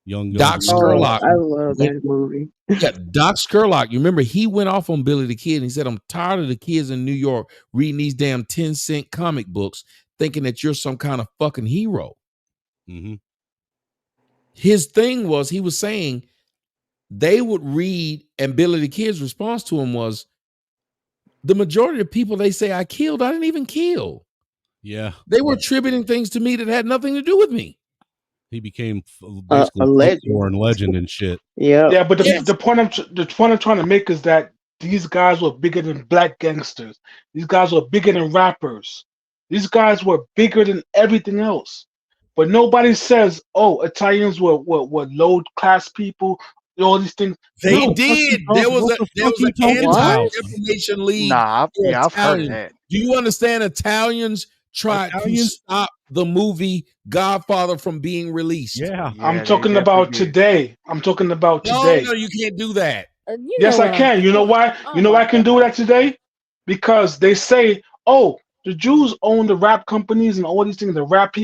Doc Scurlock. I love that movie. Yeah, Doc Scurlock. You remember he went off on Billy the Kid and he said, I'm tired of the kids in New York reading these damn 10-cent comic books thinking that you're some kind of fucking hero. Mm-hmm. His thing was, he was saying they would read, and Billy the Kid's response to him was, the majority of people they say I killed, I didn't even kill. Yeah. They were attributing things to me that had nothing to do with me. He became basically a legend and shit. Yeah, but the point I'm trying to make is that these guys were bigger than black gangsters. These guys were bigger than rappers. These guys were bigger than everything else. But nobody says, "Oh, Italians were low class people." All these things. They did. There was an anti-defamation league. Nah, I've heard of Italians. that. Do you understand? Italians tried to stop the movie Godfather from being released. Yeah, I'm talking about today. I'm talking about today. No, you can't do that. Yes, I can. You know why? You know why I can do that today? Because they say, "Oh, the Jews own the rap companies and all these things." The rap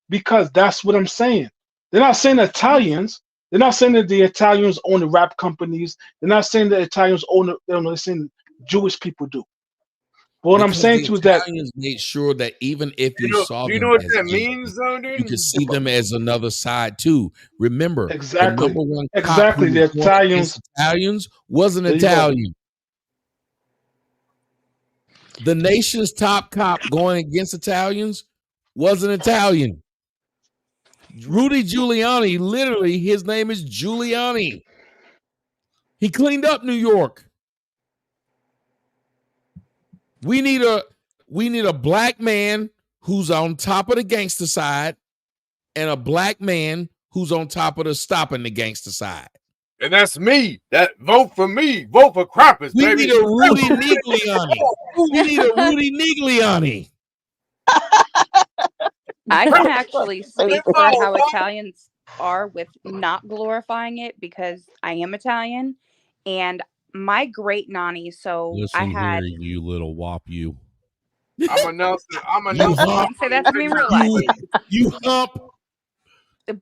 because that's what I'm saying. They're not saying Italians. They're not saying that the Italians own the rap companies. They're not saying that Italians own it. They're saying Jewish people do. But what I'm saying to is that Italians made sure that even if you saw them, do you know what that means, though, dude? You could see them as another side too. Remember, exactly. the number one the Italians wasn't Italian. The nation's top cop going against Italians wasn't Italian. Rudy Giuliani, literally, his name is Giuliani. He cleaned up New York. We need a black man who's on top of the gangster side and a black man who's on top of the stopping the gangster side. And that's me. That vote for me. Vote for Krampus, we baby. Need a Rudy Nigliani. We need a Rudy Nigliani. I can actually speak for how Italians are with not glorifying it because I am Italian, and my great nanny. So listen I had here, you little wop, you. I'm a Nelson. Didn't say that to me in real life. You hump.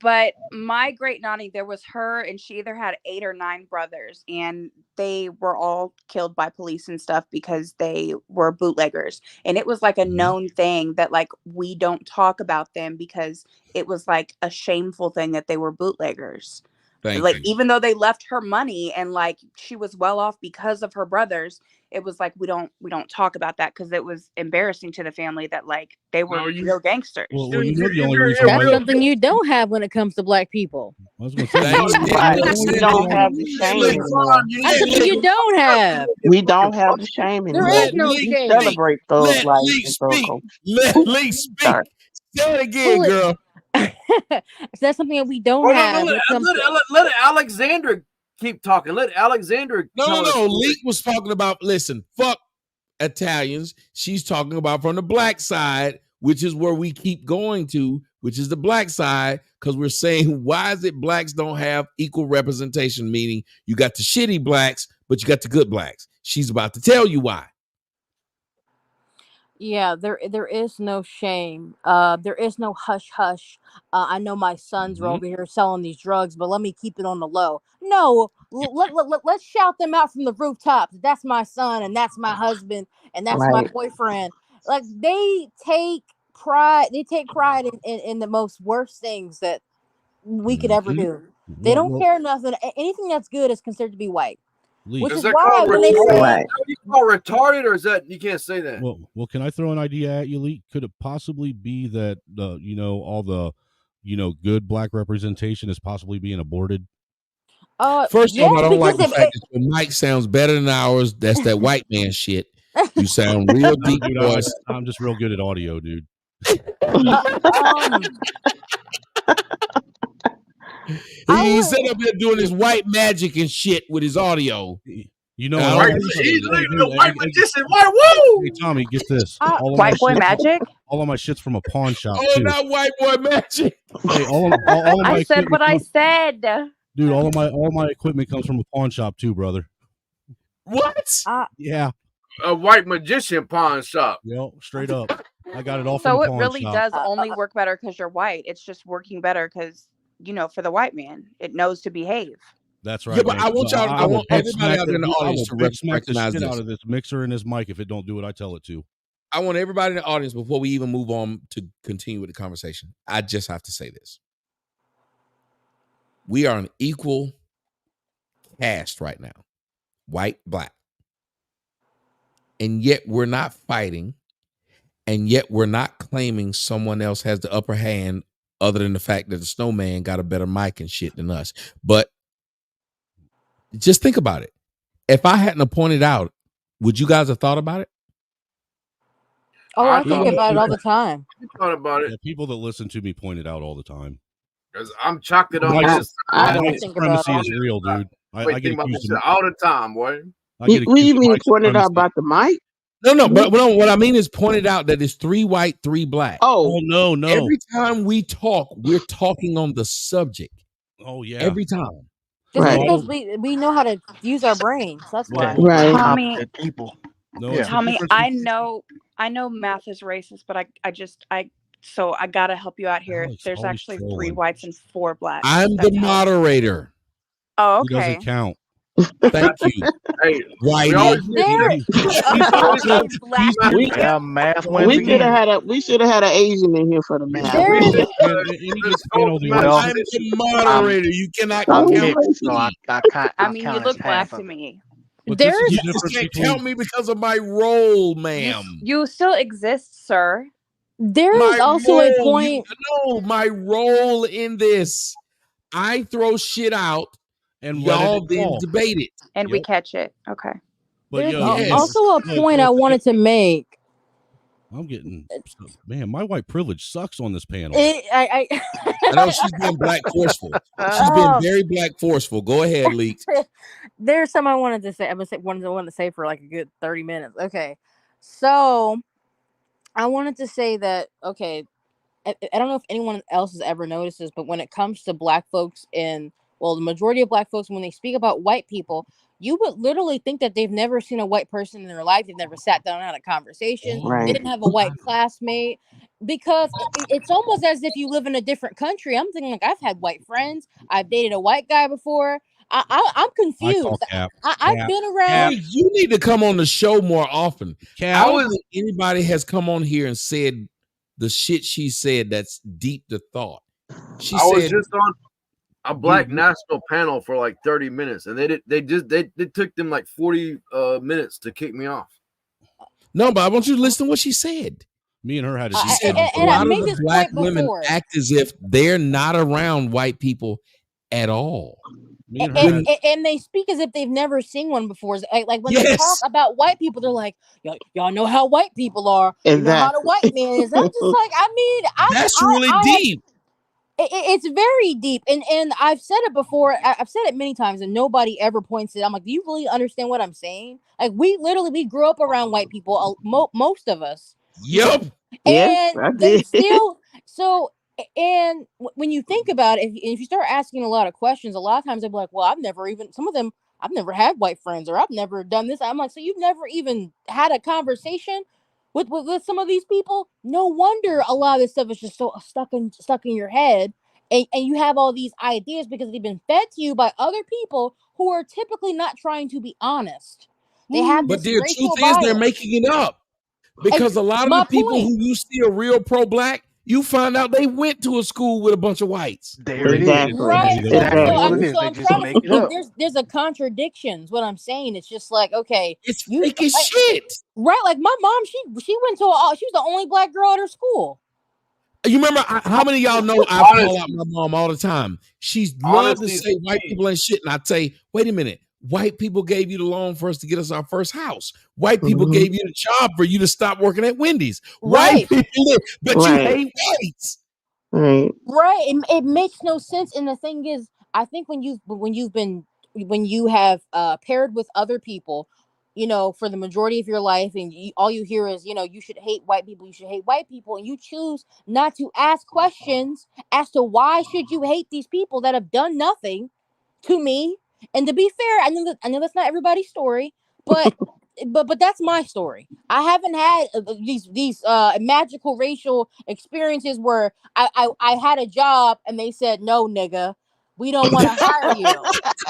But my great nanny, there was her, and she either had 8 or 9 brothers, and they were all killed by police and stuff because they were bootleggers. And it was like a known thing that like we don't talk about them because it was like a shameful thing that they were bootleggers. Even though they left her money and like she was well off because of her brothers, it was like we don't talk about that because it was embarrassing to the family that like they were real gangsters. Well, the only reason that's something you don't have when it comes to black people. I was going to say, we don't have the shame anymore. That's something you don't have. We don't have the shame anymore. There is no shame. Celebrate those life and Let Lee speak. Say it again, girl. That's something that we don't have. Let Alexandra keep talking. Let Alexandra. No. Leak was talking about. Listen, fuck Italians. She's talking about from the black side, which is where we keep going to, which is the black side, because we're saying why is it blacks don't have equal representation? Meaning you got the shitty blacks, but you got the good blacks. She's about to tell you why. Yeah, there is no shame. There is no hush hush. I know my sons are Mhm. over here selling these drugs, but let me keep it on the low. No, let's shout them out from the rooftops. That's my son, and that's my husband, and that's my Right. boyfriend. Like they take pride. They take pride in the most worst things that we could ever Mhm. do. They Well, don't well, care nothing. Anything that's good is considered to be white, which leak. Is is that why called when they retarded? say Right. Is that called retarded, or is that you can't say that? Well, can I throw an idea at you, Leak? Could it possibly be that all the, good black representation is possibly being aborted? First off, I yes, don't like because the if fact that your mic sounds better than ours. That's that white man shit. You sound real No, deep dude, voice. I'm just real good at audio, dude. uh, um I He would set up here doing his white magic and shit with his audio. You And know, I and don't all Right? my He's, appreciate he's it. hey, literally dude, a white hey, magician. White hey, woo! Tommy, get this. I, White boy magic. All of my shit's from a pawn shop Oh, too. not white boy magic. Hey, all of I my said equipment what I comes, said. dude. All my equipment comes from a pawn shop too, brother. What? I Yeah, A white magician pawn shop. straight up. I got it all from a So it pawn really shop. does only work better because you're white. It's just working better because, for the white man, it knows to behave. That's Yeah, right, but man. I 'Cause want y'all. I I will want big everybody smack out there in the I audience will to big smack the recognize shit out this. of this mixer and this mic if it don't do what I tell it to. I want everybody in the audience before we even move on to continue with the conversation. I just have to say this: we are an equal cast right now, white, black, and yet we're not fighting, and yet we're not claiming someone else has the upper hand, other than the fact that the snowman got a better mic and shit than us. But just think about it. If I hadn't have pointed out, would you guys have thought about it? oh, I I thought think about it all the time. about it Yeah, people that listen to me point it out all the time. because I'm chocked it on White, I, this I, side. I white don't think about supremacy it. is real, dude. Wait, I get think about this accused shit of all the time, boy. what do you mean white pointed out supremacy. about the mic? No, but what I mean is pointed out that it's 3 white, 3 black. Oh, Oh no, no. Every time we talk, we're talking on the subject. Oh yeah. Every time. Just right, No, I because don't. we know how to use our brains. That's Well, why. Yeah, we're right. Tommy, competent people. no, it's Yeah. the Tommy, difference. I know math is racist, but so I gotta help you out here. Alex There's always actually 3 trolling. whites and 4 blacks. I'm the That's how. moderator. Oh, He doesn't okay. count. Thank you, Hey, we Whitey. always He, need he, There. he, we always so Okay, need black math. We man. Yeah, math wins we should have again. had an Asian in here for the We math. should we There. should and he let's gets go panel with the math. Well, I'm honors. the moderator. You cannot I'm count mixed, so me. I I'll mean, you count as look black half to of it. me. But this is There's You the just difference can't between count me because of my role, You ma'am. you still exist, sir. there is My also a role. point. My role in this. I throw shit out. and let it Y'all then fall. debate it. And we Yep. catch it. Okay. But There's Yes. also a point I wanted to make. I'm getting man, my white privilege sucks on this panel. I know she's being black forceful. She's being Oh, very black forceful. Go ahead, Leaked. there's some I wanted to say. Wanted to say for like a good 30 minutes. Okay, so I wanted to say that. Okay, I don't know if anyone else has ever noticed this, but when it comes to black folks the majority of black folks, when they speak about white people, you would literally think that they've never seen a white person in their life. They've never sat down and had a conversation. They Oh, Right. didn't have a white classmate because it's almost as if you live in a different country. I'm thinking like I've had white friends. I've dated a white guy before. I'm I call confused. cap. I've been Hey, around. you need to come on the show more often. I Cap. don't think anybody has come on here and said the shit she said that's deep to thought. She I was said, just on a black Dude, national panel for like 30 minutes, and they took them like 40 minutes to kick me off. no, but I want you to listen to what she said. me and her had a She deep said a And I lot of made the this black point women before. act as if they're not around white people at all. Me and her And they speak as if they've never seen one before. Like when they talk Yes, about white people, they're like, y'all know how white people are. You know how the Exactly. white man is. I'm just like, I mean, that's really I have. deep. It's very deep, and I've said it before. I've said it many times, and nobody ever points it. I'm like, do you really understand what I'm saying? Like, we grew up around white people, most of us, Yep. Yes, and I they did. still so. And when you think about it, if you start asking a lot of questions, a lot of times they'll be like, well, some of them, I've never had white friends, or I've never done this. I'm like, so you've never even had a conversation? with some of these people. No wonder a lot of this stuff is just so stuck in your head, and you have all these ideas because they've been fed to you by other people who are typically not trying to be honest. They have But this the truth racial is, they're bias. making it up because a lot of My the people point. who you see are real pro-black, you find out they went to a school with a bunch of whites. There it is. Exactly. That's Right. exactly Exactly. what it is. So They I'm just trying to make it up. there's a contradiction. Is what I'm saying. It's just like, okay, It's you fake as like, shit. right? Like my mom, she went to she was the only black girl at her school. You remember how many of y'all know I call out my mom all the time? She's loved to Honesty is say the white key. people ain't shit. And I'd say, wait a minute. White people gave you the loan for us to get us our first house. White people Mhm. gave you the job for you to stop working at Wendy's. Right. White people, but you Right. hate whites. Right. Right. It makes no sense. And the thing is, I think when you have paired with other people, you know, for the majority of your life, and all you hear is, you know, you should hate white people, you should hate white people, and you choose not to ask questions as to why should you hate these people that have done nothing to me. And to be fair, I know that's not everybody's story, but but that's my story. I haven't had these magical racial experiences where I had a job and they said, no, nigga, we don't want to hire you.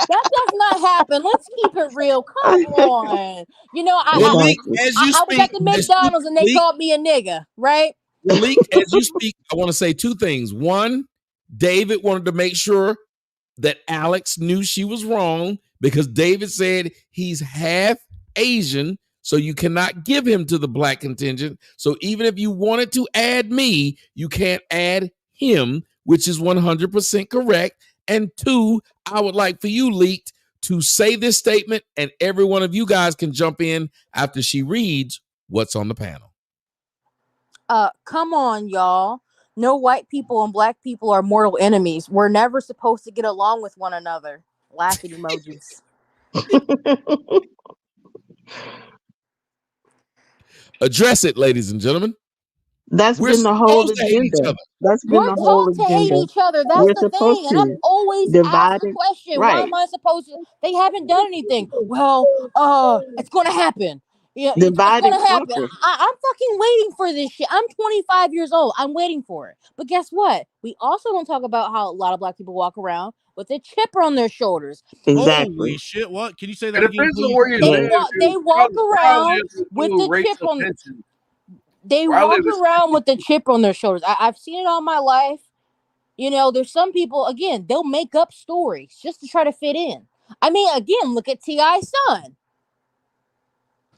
That does not happen. Let's keep it real. Come on. You know, Well, Leak, Exactly. as you I was speak, at the McDonald's and they Leak, called me a nigga, right? Leak, as you speak, I want to say two things. One, David wanted to make sure that Alex knew she was wrong because David said he's half Asian, so you cannot give him to the black contingent. So even if you wanted to add me, you can't add him, which is 100% correct. And two, I would like for you, Leaked, to say this statement, and every one of you guys can jump in after she reads what's on the panel. Come on, y'all. No white people and black people are mortal enemies. We're never supposed to get along with one another. Laughing emojis. Address it, ladies and gentlemen. That's We're been the whole supposed to hate each agenda. other. That's been We're the whole taught to hate agenda. each other. That's We're the supposed thing. And I've to always asked divide the it. question, why Right. am I supposed to? They haven't done anything. Well, it's going to happen. Yeah, it's Divide going and to happen. conquer. I'm fucking waiting for this shit. I'm 25 years old. I'm waiting for it. But guess what? We also don't talk about how a lot of black people walk around with a chip on their shoulders. Exactly. Holy shit! What? Can you say It that again, depends on please? where you Yeah. live. They Dude. walk Where I around live, there's with no the chip racial on. tension. They Where I walk live is around with the chip on their shoulders. I've seen it all my life. You know, there's some people, again, they'll make up stories just to try to fit in. I mean, again, look at T.I.'s son.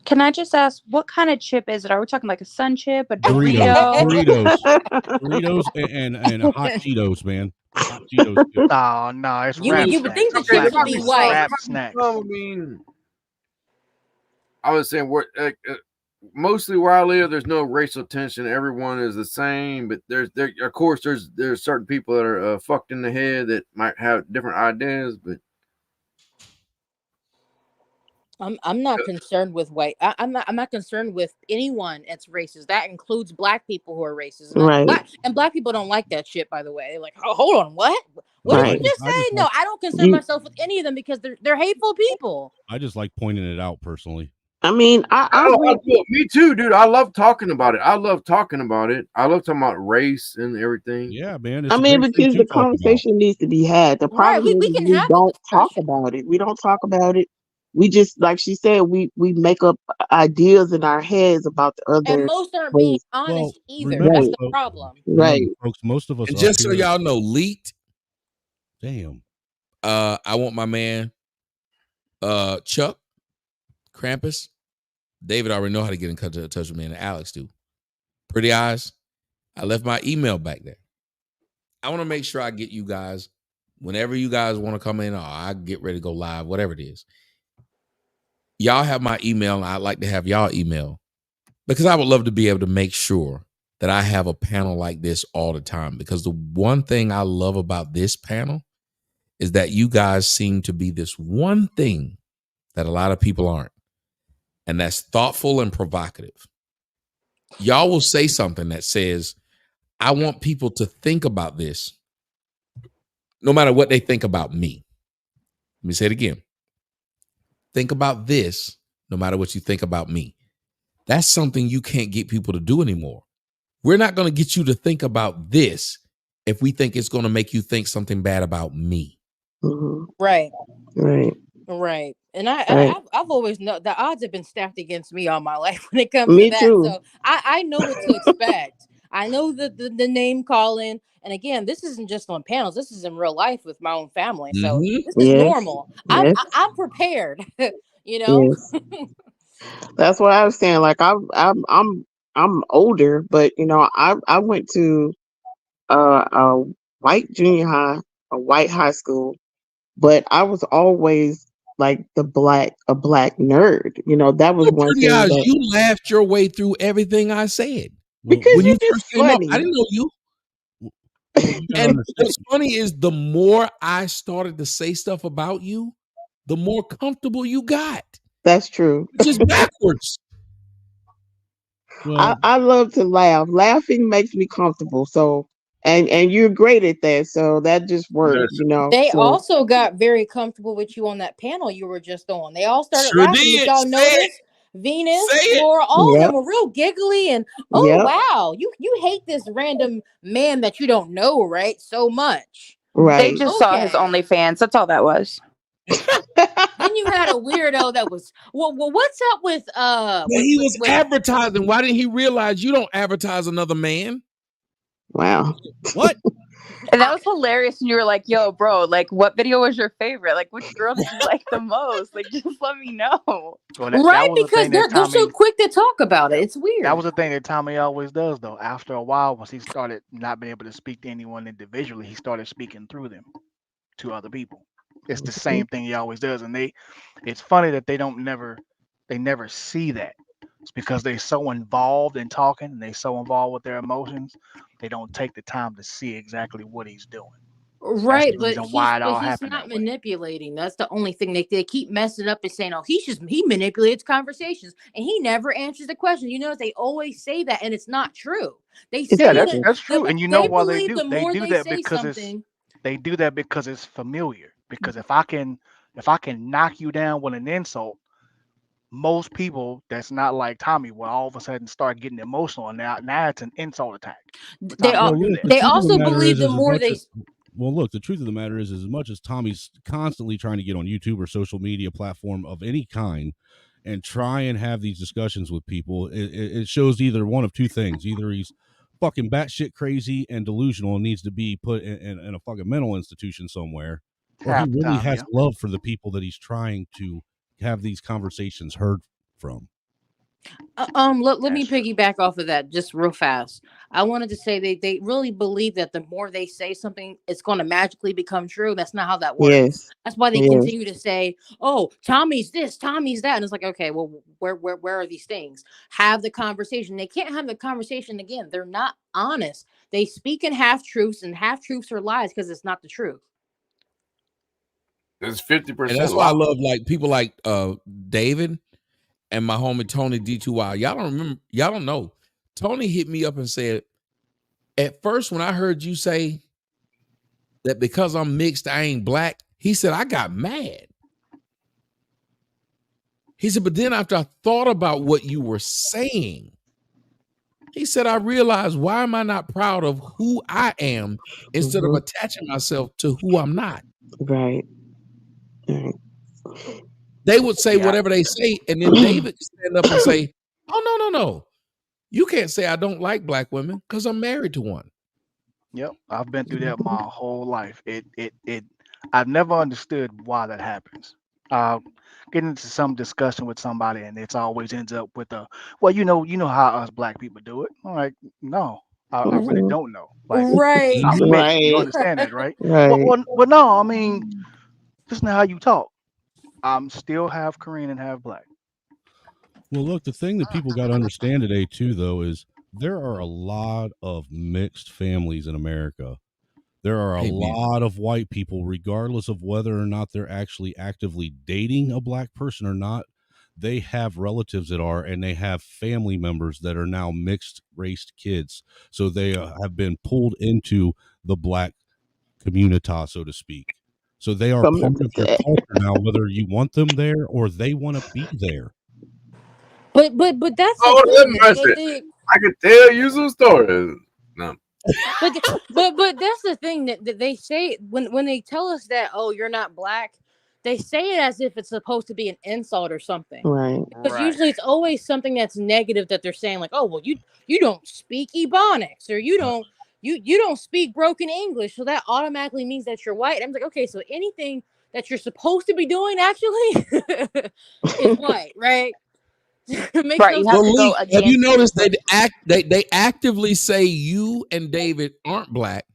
Can I just ask what kind of chip is it? Are we talking like a sun chip, a Doritos, Dorito? Doritos, and hot Cheetos, man. Hot Cheetos too. No, no, it's You rap you would think snacks. the It's okay. chip There black should might be be people. some. white. There Rap might be snacks. some. I mean, I was saying mostly where I live, there's no racial tension. Everyone is the same, but there of course there's certain people that are fucked in the head that might have different ideas, but I'm not concerned with white. I'm not concerned with anyone that's racist. That includes black people who are racist. Right. Black people don't like that shit. By the way, they're like, oh, hold on, what? What No, did I you Right. just just I say? just No, like I don't concern You. myself with any of them because they're hateful people. I just like pointing it out personally. I mean, I I agree. do. Me too, dude. I love talking about it. I love talking about it. I love talking about race and everything. Yeah, man, I it's a mean, great thing because to the talk about. conversation needs to be had. The Right? problem is We can we have the don't talk discussion, about it. We don't talk about it. We just, like she said, we make up ideas in our heads about the and other most aren't being race. honest Well, either. remember, That's Right. the folks. problem. Right. Remember, folks. Most of us And up just so here. y'all know, Leaked, Damn. I want my man Chuck, Krampus, David already know how to get in touch with me, and Alex too. Pretty Eyes, I left my email back there. I want to make sure I get you guys, whenever you guys want to come in, or I get ready to go live, whatever it is. Y'all have my email, and I'd like to have y'all email because I would love to be able to make sure that I have a panel like this all the time. Because the one thing I love about this panel is that you guys seem to be this one thing that a lot of people aren't, and that's thoughtful and provocative. Y'all will say something that says, I want people to think about this no matter what they think about me. Let me say it again. Think about this no matter what you think about me. That's something you can't get people to do anymore. We're not going to get you to think about this if we think it's going to make you think something bad about me. Mm-hmm. Right. Right. Right. And Right. I've always known the odds have been stacked against me all my life when it comes to Me that. too. So I know what to expect. I know the name calling. And again, this isn't just on panels. This is in real life with my own family. So Mm-hmm. this is Yes. normal. Yes. I'm prepared. you know. Yes. That's what I was saying. Like I'm older, but I went to a white junior high, a white high school, but I was always like a black nerd. That was Well, one Pretty thing Eyes, that you laughed your way through everything I said. because When you're you just first came up, I funny. didn't know you. Well, you gotta And understand. what's funny is the more I started to say stuff about you, the more comfortable you got, That's true. which is backwards. I, Well, I love to laugh. Laughing makes me comfortable. So and you're great at that. So that just worked, Yes. They So also got very comfortable with you on that panel you were just on. They all started Sure laughing. Did did. y'all Say it. notice? Venus, Say it. Flora, all of them yep, were real giggly and oh yep, wow, you hate this random man that you don't know, right? So much. They right. just saw his Okay. OnlyFans. That's all that was. Then you had a weirdo that was well what's up with But he was with advertising. Why didn't he realize you don't advertise another man? Wow. What? And that was hilarious. And you were like, yo, bro, like, what video was your favorite? Like, which girl did you like the most? Like, just let me know. Well, that right was the because thing that they're so Tommy. quick to talk about it. Yep. It's That weird. was the thing that Tommy always does, though. After a while, once he started not being able to speak to anyone individually, he started speaking through them to other people. It's the same thing he always does, and it's funny that they never see that. It's because they're so involved in talking, and they're so involved with their emotions, they don't take the time to see exactly what he's doing. That's Right, the reason why it all he's happened not that way. manipulating. That's the only thing they keep messing up and saying, "Oh, he manipulates conversations and he never answers the question." You know, they always say that, and it's not true. They It's Yeah, say that's that true. that's true, and you know they why they believe do. the They more do they that say because something. it's familiar. Because if I can knock you down with an insult, most people that's not like Tommy will all of a sudden start getting emotional, and now it's an insult attack. But They Tommy are well, don't do look, that. the they truth of the also matter believe the is as more much they as well, look, the truth of the matter is as much as Tommy's constantly trying to get on YouTube or social media platform of any kind and try and have these discussions with people, it shows either one of two things: either he's fucking batshit crazy and delusional and needs to be put in a fucking mental institution somewhere, or he Half the really time, has yeah. love for the people that he's trying to have these conversations heard from. let me That's true. piggyback off of that just real fast. I wanted to say they really believe that the more they say something, it's going to magically become true. That's not how that works. Yes. That's why they Yes. continue to say, "Oh, Tommy's this, Tommy's that," and it's like, okay, well, where are these things? Have the conversation. They can't have the conversation again. They're not honest. They speak in half truths, and half truths are lies because it's not the truth. It's And 50% that's why I lie. love like people like David and my homie Tony D2Y. Y'all don't remember, y'all don't know. Tony hit me up and said, at first, when I heard you say that because I'm mixed, I ain't black, he said, I got mad. He said, but then after I thought about what you were saying, he said, I realized, why am I not proud of who I am instead of Hmm. attaching myself to who I'm not? Right. Right. They would say Yeah. whatever they say, and then David could stand up and say, oh, no, no, no. You can't say I don't like black women because I'm married to one. Yep. I've been through that my whole life. It. I've never understood why that happens. Uh, get into some discussion with somebody, and it's always ends up with a, well, you know how us black people do it. I'm like, no, I really Mhm. don't know. Like, Right. I'm Mhm. mixed. You Right. understand that, right? Well, Right. well, well, no. I mean, that's not how you talk. I'm still half Korean and half black. Well, look, the thing that people got to understand today, too, though, is there are a lot of mixed families in America. There are a Amen. lot of white people, regardless of whether or not they're actually actively dating a black person or not. They have relatives that are, and they have family members that are now mixed raced kids. So they have been pulled into the black community, so to speak. So they are Come part of your culture now, whether you want them there or they want to be there. But that's the Oh, thing. that mercy. I could tell you some stories. No. But but that's the thing that they say when they tell us that, oh, you're not black, they say it as if it's supposed to be an insult or something. Right. Because Right. usually it's always something that's negative that they're saying, like, oh, well, you don't speak Ebonics, or you don't speak broken English, so that automatically means that you're white. I'm like, okay, so anything that you're supposed to be doing actually is white, right? It makes Right, no you have sense. to go Malik, have you against noticed what. they actively say you and David aren't black,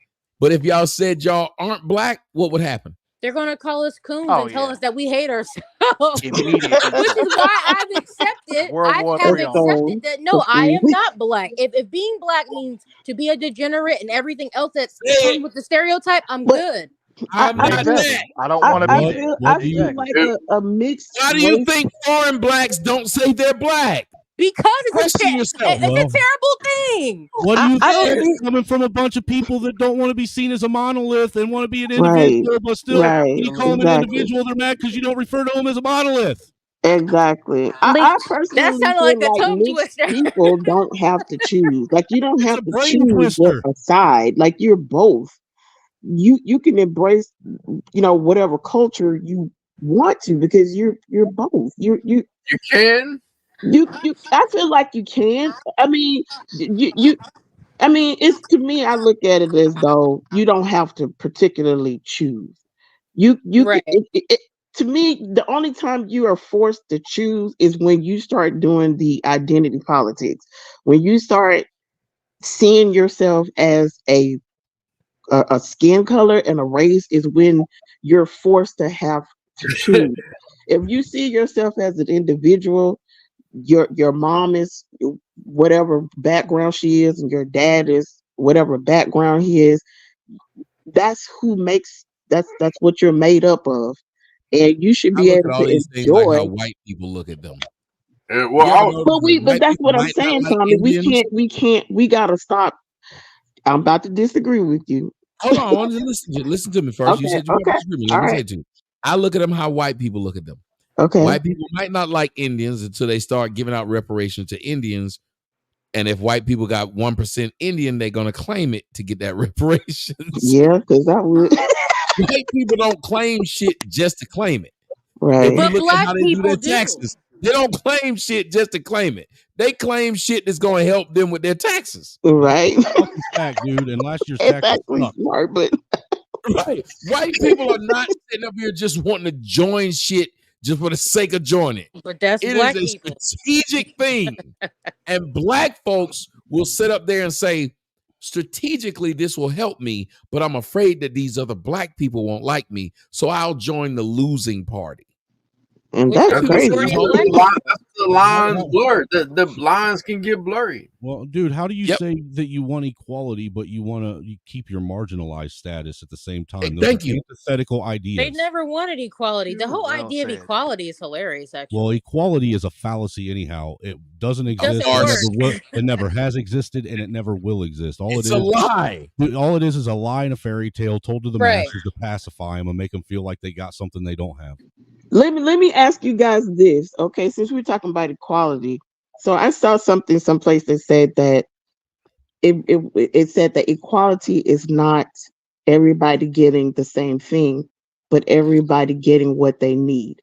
but if y'all said y'all aren't black, what would happen? They're gonna call us coons Oh and tell yeah. us that we hate ourselves. Immediately. Which is why I've accepted, World I War have Three on them. accepted So that no, I am completely. not black. If being black means to be a degenerate and everything else that Say comes with the stereotype, I'm But good. I'm I not feel Exactly. that. I don't want to be that. What I do you feel Exactly. like a mixed Why do you race. think foreign blacks don't say they're black? Because Question yourself. it's well? a terrible thing. What do you I don't think? Yes. think Coming from a bunch of people that don't want to be seen as a monolith and want to be an right. individual, but still, when Right. you call them an Absolutely. Exactly. individual, they're mad because you don't refer to them as a monolith. Exactly. Like, I that personally sounded like feel a like tongue mixed twister. people don't have to choose. Like you don't It's have a to brain choose what twister. a side. Like you're both. You can embrace, whatever culture you want to because you're both. You can. I feel like you can. I mean, you I mean, it's to me. I look at it as though you don't have to particularly choose. You can. Right. To me, the only time you are forced to choose is when you start doing the identity politics. When you start seeing yourself as a skin color and a race, is when you're forced to have to choose. If you see yourself as an individual, your mom is whatever background she is and your dad is whatever background he is, that's what you're made up of, and you should I be look able at to all these things like enjoy. how white people look at them. Well, You ever I, notice that But white that's people what I'm might not saying, like Tommy. Indians? We gotta stop. I'm about to disagree with you. Hold on, I want you to listen to me first. You Okay, said you want to okay, disagree with me. all Let me say right, it to you. I look at them how white people look at them. okay, White people might not like Indians until they start giving out reparations to Indians. And if white people got 1% Indian, they're going to claim it to get that reparations. yeah, because I would. White people don't claim shit just to claim it. If Right, you But look at black how they do people their do. taxes, they don't claim shit just to claim it. They claim shit that's going to help them with their taxes. right. Fucking fact, dude. And last year's It's taxes actually sucked. smart, but Right. White people are not sitting up here just wanting to join shit just for the sake of joining it. But that's It is black a people. strategic thing. And black folks will sit up there and say, strategically, this will help me, but I'm afraid that these other black people won't like me. So I'll join the losing party. and Which that's is that's, the that's, crazy. majority that's of Hold black the on. people. lines How- blurred. The lines can get blurry. Well, dude, how do you Yep. say that you want equality, but you keep your marginalized status at the same time? Those Thank are you. antithetical They ideas. never wanted equality. The whole Well idea of said. equality is hilarious, Well, actually. equality is a fallacy anyhow. It doesn't It exist. doesn't It Farce. work. never will. It never has existed, and it never will exist. It's a lie. All it is a lie and a fairy tale told to the Right. masses to pacify them and make them feel like they got something they don't have. Let me ask you guys this, okay? Since we're talking about equality, so I saw something someplace that said that it said that equality is not everybody getting the same thing, but everybody getting what they need.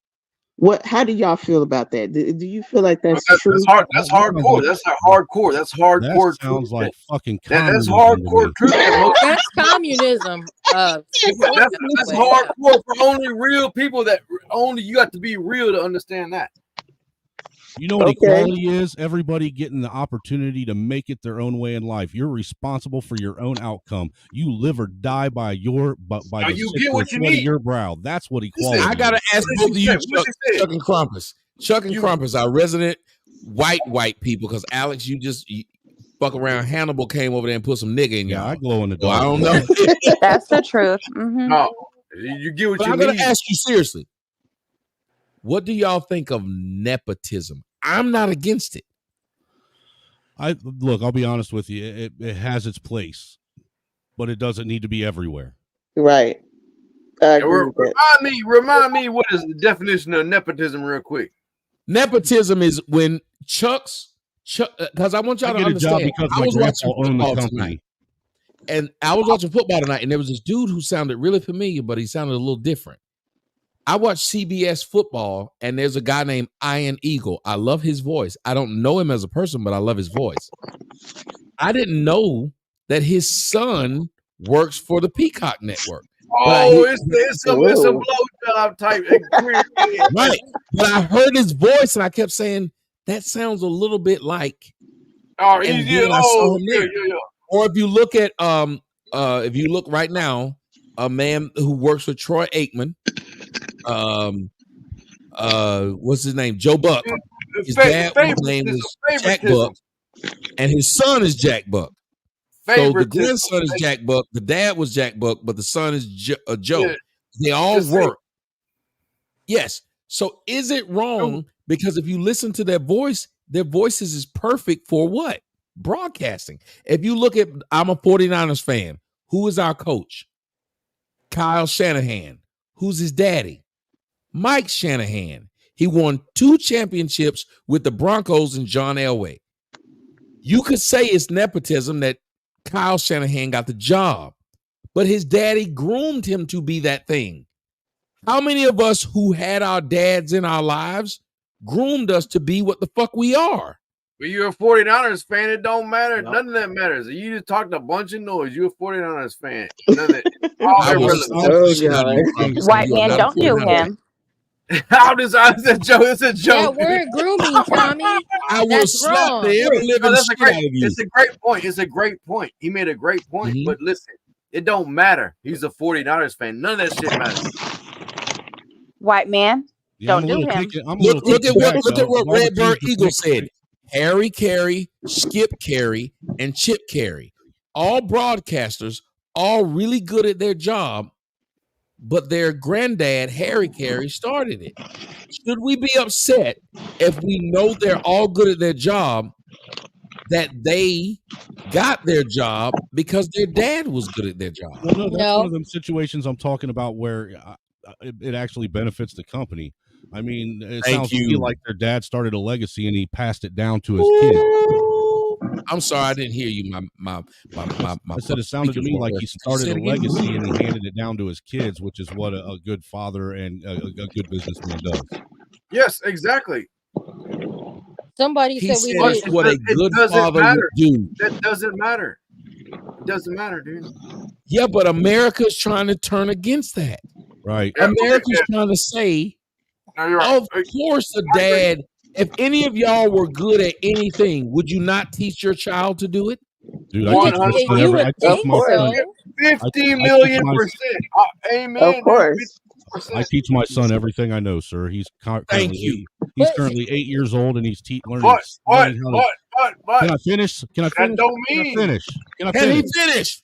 How do y'all feel about that? Do you feel like that's That's true? hard. That's That sounds hardcore. like That's hardcore. That's that hardcore truth. sounds like fucking That's communism to hardcore me. truth. That most That's communism. that's Way, yeah. hardcore for only real people. That only you got to be real to understand that. You know what Okay. equality is? Everybody getting the opportunity to make it their own way in life. You're responsible for your own outcome. You live or die by Now the you six get or what you sweat of need. your brow. That's what Listen, equality I got to is. ask What both did of she you, say? What she said? Chuck and Crumpus. Chuck and You Crumpus, our resident white people, because Alex, you fuck around. Hannibal came over there and put some nigga in Yeah, I y'all. glow in the So I dark. don't know. That's the truth. Hmm. no, you get what But you I'm going need. to ask you seriously. What do y'all think of nepotism? I'm not against it. I'll be honest with you. It has its place, but it doesn't need to be everywhere. Right. I agree with that. Remind me what is the definition of nepotism, real quick. Nepotism is when Chuck, because I want y'all I to get a job understand. because I my was grandpa watching owned the football company. tonight, and I was watching football tonight, and there was this dude who sounded really familiar, but he sounded a little different. I watch CBS football, and there's a guy named Ian Eagle. I love his voice. I don't know him as a person, but I love his voice. I didn't know that his son works for the Peacock Network. Oh, it's a blowjob type experience. Right. But I heard his voice, and I kept saying, that sounds a little bit like. Oh, And easy. then I saw him there. Yeah. Or if you look at if you look right now, a man who works for Troy Aikman, what's his name? Joe Buck. His dad's name is Jack Buck, and his son is Jack Buck. So the grandson is Jack Buck, the dad was Jack Buck, but the son is Joe. Yeah. They all work. Yes. So is it wrong? Because if you listen to their voices is perfect for what? Broadcasting. If you look at, I'm a 49ers fan. Who is our coach? Kyle Shanahan. Who's his daddy? Mike Shanahan. He won 2 championships with the Broncos and John Elway. You could say it's nepotism that Kyle Shanahan got the job, but his daddy groomed him to be that thing. How many of us who had our dads in our lives groomed us to be what the fuck we are? But you're a 49ers fan, it don't matter. Yep. None of that matters. You just talked a bunch of noise. You're a 49ers fan. None of that. White man, don't do him. It's a joke. It's a joke. Yeah, we're grooming, Tommy. I will slap the ever living shit out of you. It's a great point. It's a great point. He made a great point. But listen, it don't matter. He's a 49ers fan. None of that shit matters. White man, don't do him. Look at what Redbird Eagle said. Harry Carey, Skip Carey, and Chip Carey. All broadcasters, all really good at their job, but their granddad, Harry Carey, started it. Should we be upset if we know they're all good at their job, that they got their job because their dad was good at their job? Well, no, that's one of them situations I'm talking about where it actually benefits the company. I mean, it sounds to me like their dad started a legacy and he passed it down to his kids. I'm sorry, I didn't hear you. I said it sounded to me like he started a legacy and he handed it down to his kids, which is what a good father and a good businessman does. Yes, exactly. Somebody he said we that's what a good father would do. That doesn't matter. It doesn't matter, dude. Yeah, but America's trying to turn against that. Right. America's trying to say, of course, a dad. If any of y'all were good at anything, would you not teach your child to do it? Dude, I teach my son 50 million%. Amen. Of course. I teach my son everything I know, sir. He's currently he's currently 8 years old and he's learning how to. Can I finish? Can I finish? Can he finish?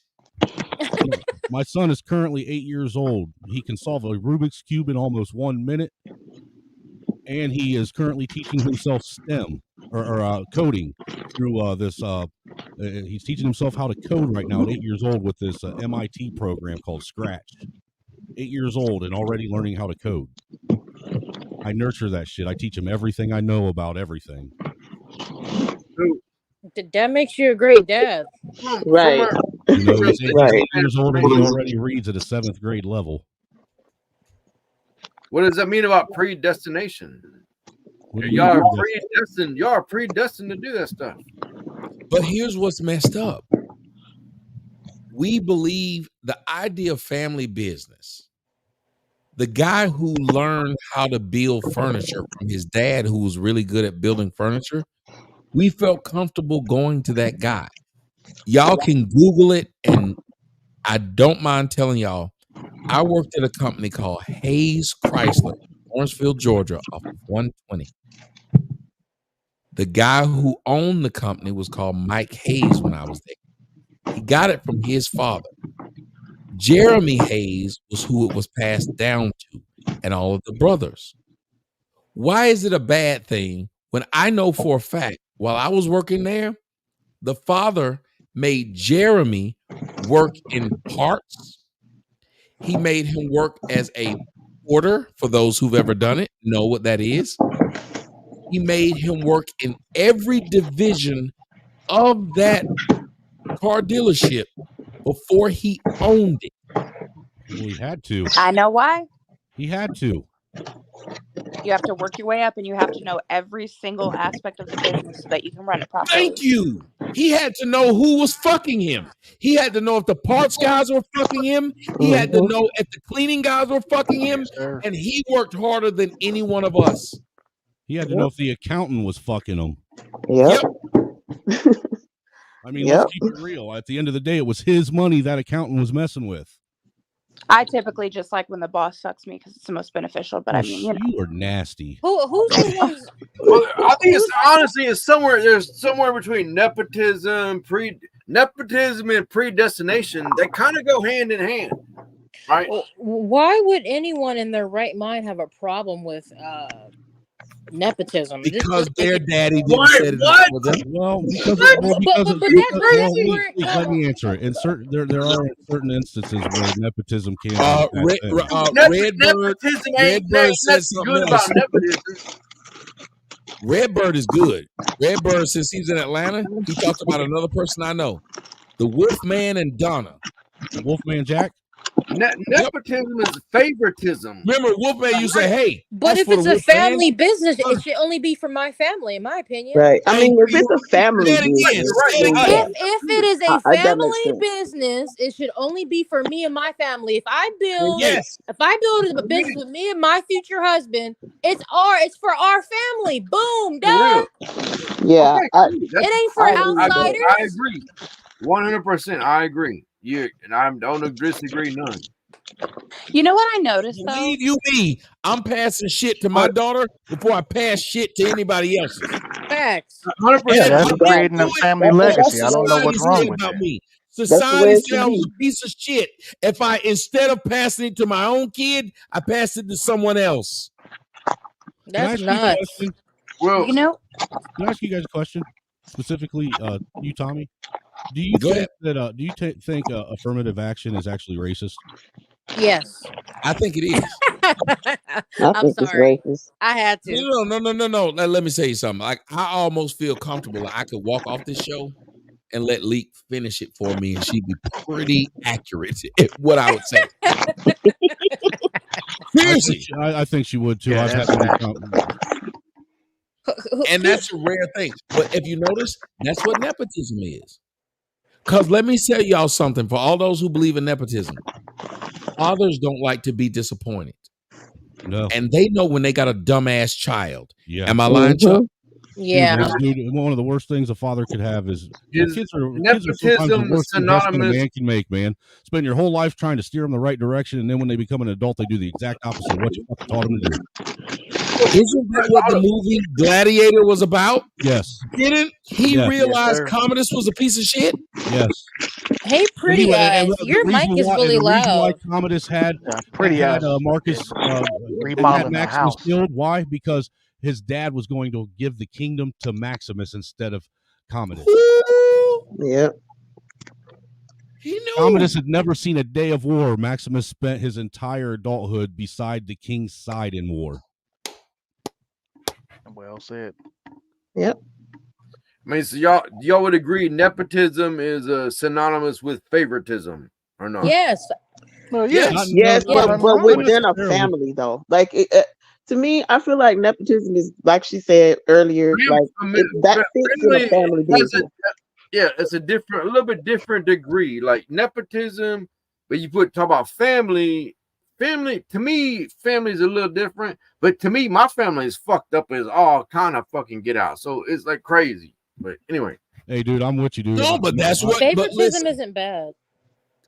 My son is currently 8 years old. He can solve a Rubik's Cube in almost 1 minute. And he is currently teaching himself STEM or coding through this. He's teaching himself how to code right now at 8 years old with this MIT program called Scratch. 8 years old and already learning how to code. I nurture that shit. I teach him everything I know about everything. That makes you a great dad. Right. You know, he's 8 years old and he already reads at a 7th grade level. What does that mean about predestination? Y'all are predestined to do that stuff. But here's what's messed up. We believe the idea of family business. The guy who learned how to build furniture from his dad, who was really good at building furniture, we felt comfortable going to that guy. Y'all can Google it, and I don't mind telling y'all, I worked at a company called Hayes Chrysler, Lawrenceville, Georgia, off of 120. The guy who owned the company was called Mike Hayes when I was there. He got it from his father. Jeremy Hayes was who it was passed down to, and all of the brothers. Why is it a bad thing when I know for a fact, while I was working there, the father made Jeremy work in parts. He made him work as a porter, for those who've ever done it, know what that is. he made him work in every division of that car dealership before he owned it. Well, he had to. I know why. He had to. You have to work your way up, and you have to know every single aspect of the business so that you can run it properly. Thank you. He had to know who was fucking him. He had to know if the parts guys were fucking him. He had to know if the cleaning guys were fucking him. And he worked harder than any one of us. He had to know if the accountant was fucking him. Yep. I mean, let's keep it real. At the end of the day, it was his money that accountant was messing with. I typically just like when the boss sucks me because it's the most beneficial. But I mean, you are nasty. Who's the ones? Well, I think it's honestly it's somewhere. There's somewhere between nepotism and predestination. They kind of go hand in hand, right? Why would anyone in their right mind have a problem with nepotism? Because their daddy didn't set it up for them. Well, because let me answer it. In there are certain instances where nepotism can. Redbird said something else. Redbird is good. Redbird, since he's in Atlanta, he talked about another person I know, the Wolfman and Donna. Wolfman Jack. Nepotism is favoritism. Remember, Wolfman, you say, "Hey," but if it's a family business, it should only be for my family, in my opinion. Right. I mean, if it's a family business, if it is a family business, it should only be for me and my family. If I build a business with me and my future husband, it's for our family. Boom, done. Yeah, it ain't for outsiders. I agree, 100%. I agree. And I don't disagree none. You know what I noticed though? Believe you me, I'm passing shit to my daughter before I pass shit to anybody else's. Facts. 100%. Yeah, that's creating a family legacy. I don't know what's wrong with that. Me. Society said I was a piece of shit. If I, instead of passing it to my own kid, I pass it to someone else. That's nuts. Well, can I ask you guys a question? Specifically, you, Tommy? Do you think that think affirmative action is actually racist? Yes. I think it is. I'm sorry. I had to. No. Let me say something. Like, I almost feel comfortable. Like I could walk off this show and let Leek finish it for me, and she'd be pretty accurate at what I would say. Seriously. I think she would too. Yeah, and that's a rare thing. But if you notice, that's what nepotism is. Because let me tell y'all something. For all those who believe in nepotism, fathers don't like to be disappointed. No. And they know when they got a dumbass child. Yeah. Am I lying, Chuck? Yeah. Dude, one of the worst things a father could have is kids are sometimes the worst investment a man can make, man. Spend your whole life trying to steer them the right direction, and then when they become an adult, they do the exact opposite of what you fucking taught them to do. Isn't that what the movie Gladiator was about? Yes. Didn't he realize Commodus was a piece of shit? Yes. Hey, pretty eyes, your mic is really loud. The reason why Commodus had Marcus had Maximus killed. Why? Because his dad was going to give the kingdom to Maximus instead of Commodus. Yep. He knew. Commodus had never seen a day of war. Maximus spent his entire adulthood beside the king's side in war. Well said. Yep. I mean, so y'all would agree nepotism is synonymous with favoritism, or not? Yes. Well, yes, but within a family, though. Like to me, I feel like nepotism is, like she said earlier, that fits in a family business. It's a little bit different degree. Like nepotism, but you talk about family. Family, to me, family is a little different. But to me, my family is fucked up as all kind of fucking get out. So it's like crazy. But anyway. Hey, dude, I'm with you, dude. No, but that's what favoritism isn't bad.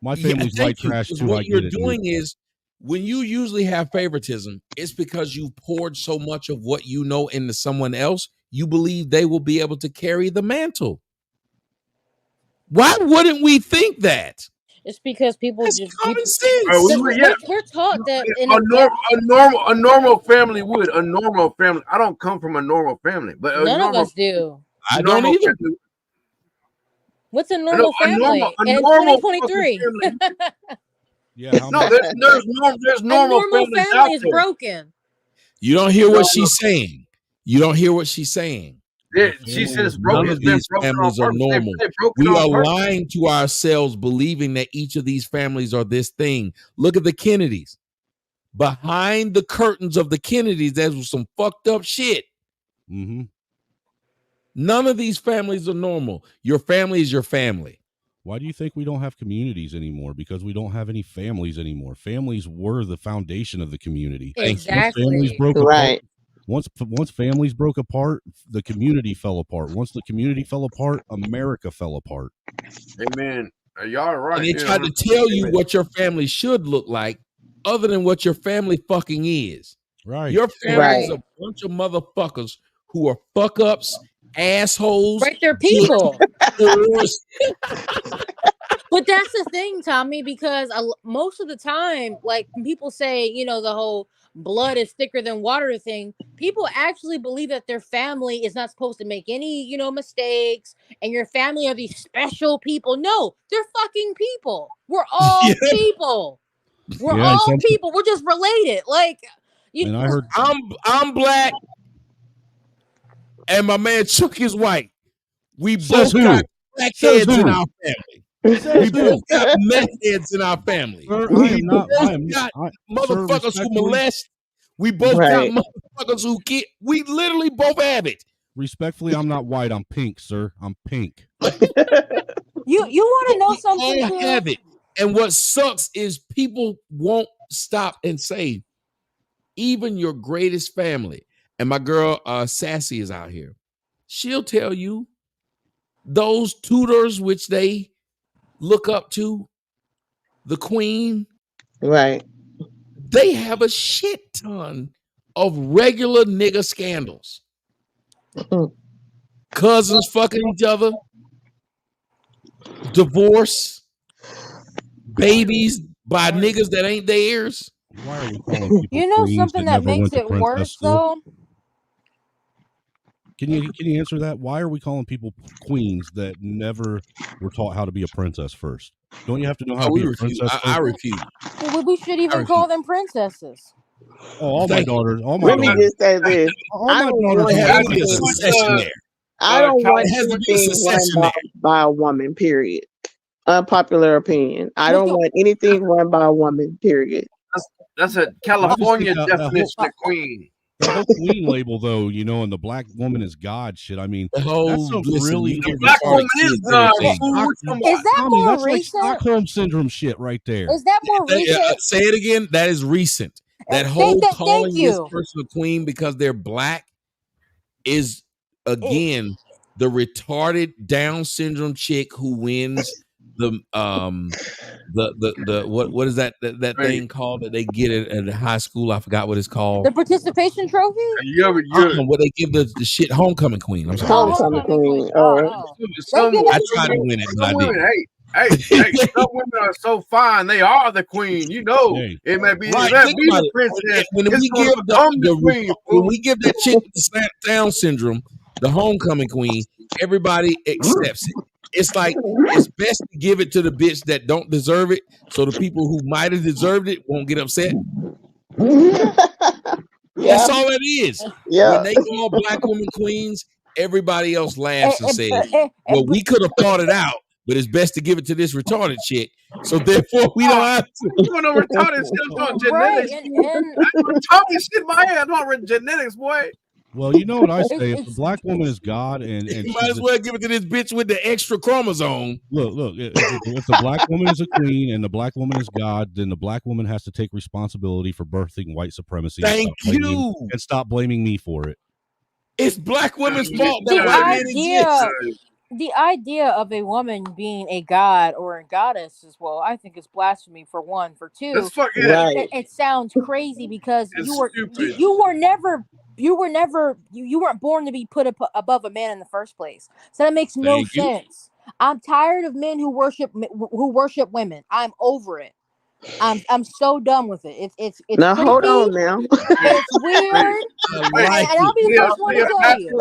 My family's white trash too. What you're doing is, when you usually have favoritism, it's because you've poured so much of what you know into someone else, you believe they will be able to carry the mantle. Why wouldn't we think that? It's because people That's just common sense. We're taught that a normal family would. A normal family. I don't come from a normal family, but none of us do. I don't either. What's a normal family in 2023? Yeah, there's normal family is broken. You don't hear what she's saying. You don't hear what she's saying. Yeah, she said it's broken. None It's of been these broken on families are purpose. normal. They broke it We on are purpose. lying to ourselves, believing that each of these families are this thing. Look at the Kennedys. Behind the curtains of the Kennedys, there was some fucked up shit. Mm-hmm. None of these families are normal. Your family is your family. Why do you think we don't have communities anymore? Because we don't have any families anymore. Families were the foundation of the community. Once families Exactly. broke apart, Right. once families broke apart, the community fell apart. Once the community fell apart, America fell apart. Amen. Y'all are right. And they Yeah, tried to tell you what your family should look like, other than what your family fucking is. Right. Your family is Right. a bunch of motherfuckers who are fuck ups, assholes, Right, they're people. whores. But that's the thing, Tommy, because most of the time, like when people say, you know, the whole blood is thicker than water thing, people actually believe that their family is not supposed to make any, you know, mistakes, and your family are these special people. No, they're fucking people. We're all Yeah. people. We're Yeah, and all some- people. We're just related. Like, you And I heard I'm black, and my man Chuck is white. We Says both who? got black Says heads in who? our family. Says We who? both got meth heads in our family. Sir, We I am not. both I am got I, sir, motherfuckers who respectfully, molest. We both Right. got motherfuckers who get. We literally both have it. respectfully, I'm not white. I'm pink, sir. I'm pink. you want to know We something? all Too? have it. And what sucks is people won't stop and say, even your greatest family. And my girl Sassy is out here. She'll tell you those tutors which they look up to, the queen, Right. they have a shit ton of regular nigga scandals. Cousins fucking each other, divorce, babies by niggas that ain't theirs. Why are we calling people You know queens something that that never makes went to it princess worse, school? though. Can you answer that? Why are we calling people queens that never were taught how to be a princess first? Don't you have to know how to We be a refuse. princess I first? refuse. We should even call them princesses. Oh, all my Thank you. daughters, all my Let me daughters, just say this. all I my don't daughters want It are has to be a anything. succession there. I don't want It has to be a anything run succession by, there. by a woman. Period. Unpopular opinion. I Look don't at- want anything run by a woman. Period. That's a I just think California that definition of queen. that whole queen label, though, you know, and the black woman is God shit. I mean, The that's whole some listen, really you give Black retarded woman is kids God. anything. Fool, what you talking Is about? that Tommy, more that's like recent? Stockholm syndrome shit right there. Is that more recent? Say it again. That is recent. That Thank- whole thank calling this you. person a queen because they're black is again the retarded Down syndrome chick who wins the what is that thing called that they get at high school? I forgot what it's called. The participation trophy? What they give the shit homecoming queen. I'm sorry. Homecoming queen. Oh. Some, They get I tried to win it, but I some didn't. women, hey, some women are so fine, they are the queen. You know, Hey. it may be, Right, it may think be about the it. princess. When It's we gonna give become the queen. when fool. we give that chick with the Down syndrome the homecoming queen, everybody accepts it. It's like it's best to give it to the bitch that don't deserve it, so the people who might have deserved it won't get upset. Yeah. That's all it is. Yeah. When they call black women queens, everybody else laughs and says, "Well, we could have thought it out, but it's best to give it to this retarded chick." So therefore, we don't have to. You want no retarded shit? I'm talking Right, genetics. and I'm talking shit in my head. I'm talking genetics, boy. Well, you know what I say. If It's- the black woman is God and You she's might as well give it to this bitch with the extra chromosome. look, if the black woman is a queen and the black woman is God, then the black woman has to take responsibility for birthing white supremacy. Thank you. And stop blaming me for it. It's black women's fault The that white men idea- exist. the idea of a woman being a god or a goddess as well, I think is blasphemy for one. For two, That's fucking Right. it sounds crazy because It's you stupid. you weren't born to be put above a man in the first place. So that makes no Thank you. sense. I'm tired of men who worship women. I'm over it. I'm so done with it. It's Now creepy. hold on now. It's weird. Like And I'll be the first one to tell you.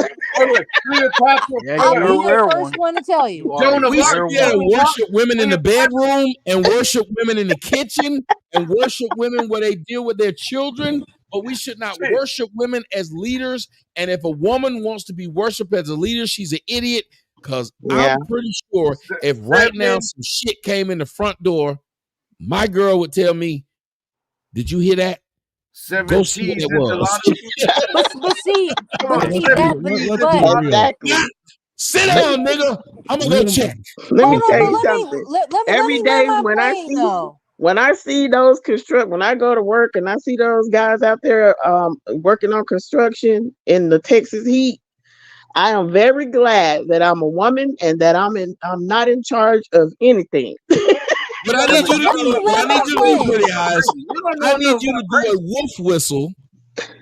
Yeah, I'll you're be a the rare first one to tell you. we should be able to one. worship women in the bedroom and worship women in the kitchen and worship women where they deal with their children. but we should not Shit. worship women as leaders. And if a woman wants to be worshipped as a leader, she's an idiot. Because Yeah. I'm pretty sure if right now some shit came in the front door, my girl would tell me, "Did you hear that? Go see what it was." But see, Exactly. Sit down, nigga. I'm gonna go check. Let me hold on, tell but you something. Every let day me land when my I plane see though. when I see when I go to work and I see those guys out there working on construction in the Texas heat, I am very glad that I'm a woman and that I'm not in charge of anything. But I need you to do. What I need you to do, Pretty Eyes. I need you to do a wolf whistle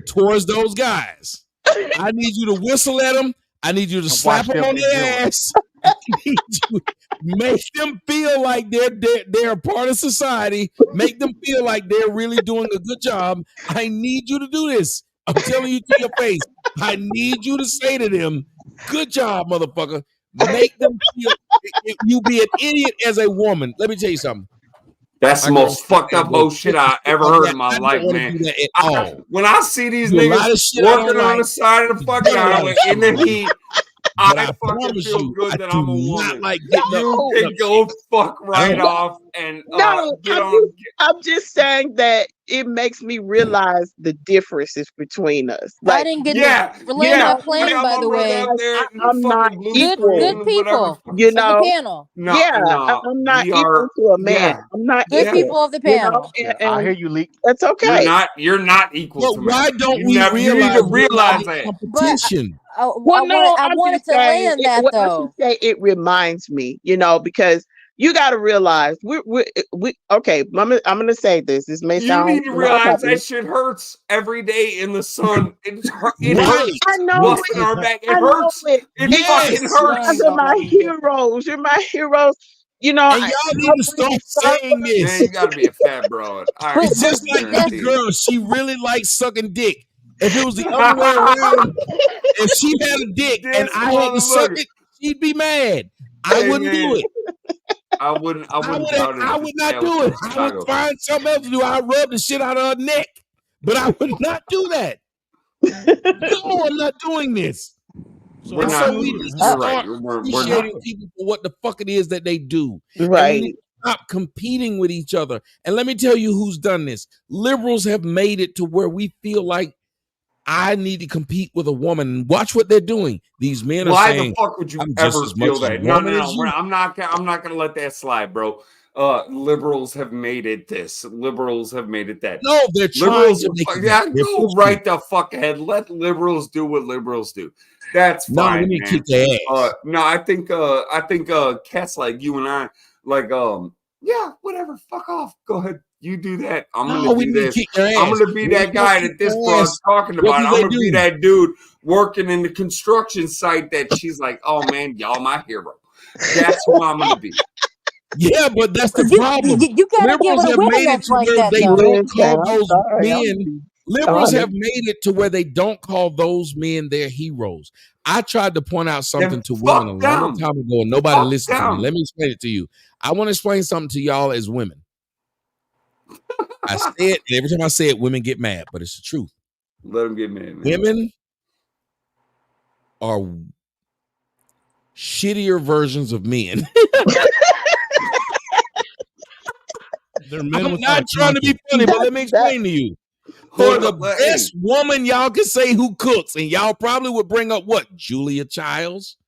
towards those guys. I need you to whistle at them. I need you to slap them on their ass. I need you make them feel like they're a part of society. Make them feel like they're really doing a good job. I need you to do this. I'm telling you to your face. I need you to say to them, "Good job, motherfucker." Make them feel you be an idiot as a woman. Let me tell you something. That's the most fucked up bullshit I ever heard in my life, man. When I see these niggas working on the side of the fucking highway in the heat, I fucking feel good that I'm a woman. You can go fuck right off and get on. I'm just saying that it makes me realize the differences between us. I didn't get to land my plane, by the way. I'm not good people. You know, of the panel. I'm not equal to a man. I'm not good people of the panel. I hear you, Leak. That's okay. You're not equal to me. Why don't we realize you need to realize that? Competition. I wanted to land that though. I should say it reminds me, because you got to realize we okay. I'm gonna say this. This may sound. You need to realize that shit hurts every day in the sun. It hurts. I know busting our back. It hurts. It fucking hurts. You're my heroes. You're my heroes. And y'all need to start saying this. Man, you gotta be a fat bro. It's just like that girl. She really likes sucking dick. If it was the other way around, if she had a dick and I had to suck it, she'd be mad. I wouldn't do it. I would not do it. I would find something else to do. I'd rub the shit out of her neck, but I would not do that. No, I'm not doing this. So we need to start appreciating people for what the fuck it is that they do. Right. And we need to stop competing with each other. And let me tell you who's done this. Liberals have made it to where we feel like I need to compete with a woman. Watch what they're doing. These men are saying, "Why the fuck would you ever feel that?" No. I'm not gonna let that slide, bro. Liberals have made it this. Liberals have made it that. No, they're trying to make it. Go right the fuck ahead. Let liberals do what liberals do. That's fine. No, we need to kick their ass. No, I think cats like you and I, yeah, whatever. Fuck off. Go ahead. You do that. I'm gonna do this. I'm gonna be that guy that this broad's talking about. I'm gonna be that dude working in the construction site that she's like, "Oh man, y'all my hero." That's who I'm gonna be. Yeah, but that's the problem. You gotta Liberals give have women made it to where they don't call those men. Liberals have made it to where they don't call those men their heroes. I tried to point out something to women a long time ago, and nobody listened to me. Let me explain it to you. I want to explain something to y'all as women. I say it, and every time I say it, women get mad, but it's the truth. Let them get mad, man. Women are shittier versions of men. I'm not trying to be funny, but let me explain to you. For the best woman y'all can say who cooks, and y'all probably would bring up what? Julia Childs?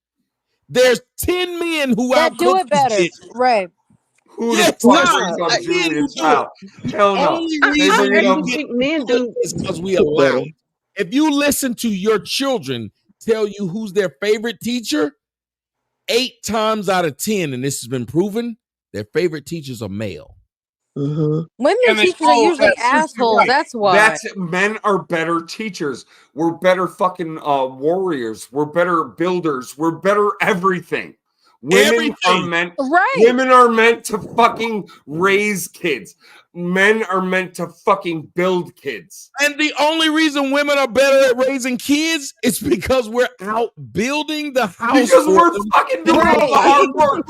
There's 10 men who that do it better. Right. Who the fuck brings up Julia Child? Hell no. Only reason we think men do is because we allow it. If you listen to your children tell you who's their favorite teacher, 8 times out of 10, and this has been proven, their favorite teachers are male. Mm-hmm. Women teachers are usually assholes. Right. That's why. Men are better teachers. We're better fucking warriors. We're better builders. We're better everything. Women are meant to fucking raise kids. Men are meant to fucking build kids. And the only reason women are better at raising kids is because we're out building the house. Because we're fucking doing all the hard work.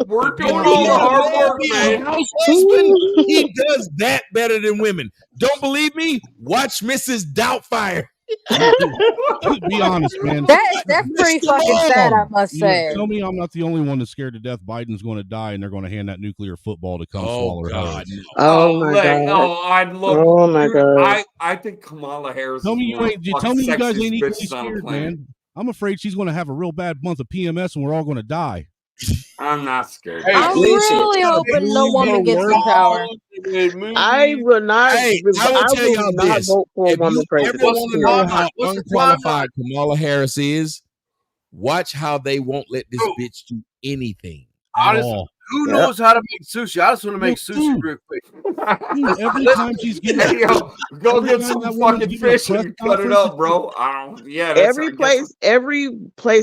We're doing all the hard work, man. House husband, he does does that better than women? Don't believe me? Watch Mrs. Doubtfire. Be honest, man. That's pretty fucking sad, I must say. Tell me I'm not the only one that's scared to death Biden's going to die and they're going to hand that nuclear football to come swallow her. God, Harris. Oh my god! I'd love. Oh my god! I think Kamala Harris. Tell me you guys ain't equally bitches on the scared, planet. man. I'm afraid she's going to have a real bad month of PMS and we're all going to die. I'm not scared. Hey, I'm really hoping no woman gets in power. I will not. Hey, I will tell y'all not this. vote for a If woman you ever president. want to know how unqualified Kamala Harris is, watch how they won't let this bitch do anything at all. Who knows how to make sushi? I just want to make sushi real quick. Dude, every time she's getting go get some fucking fish and cut it up, bro. Every place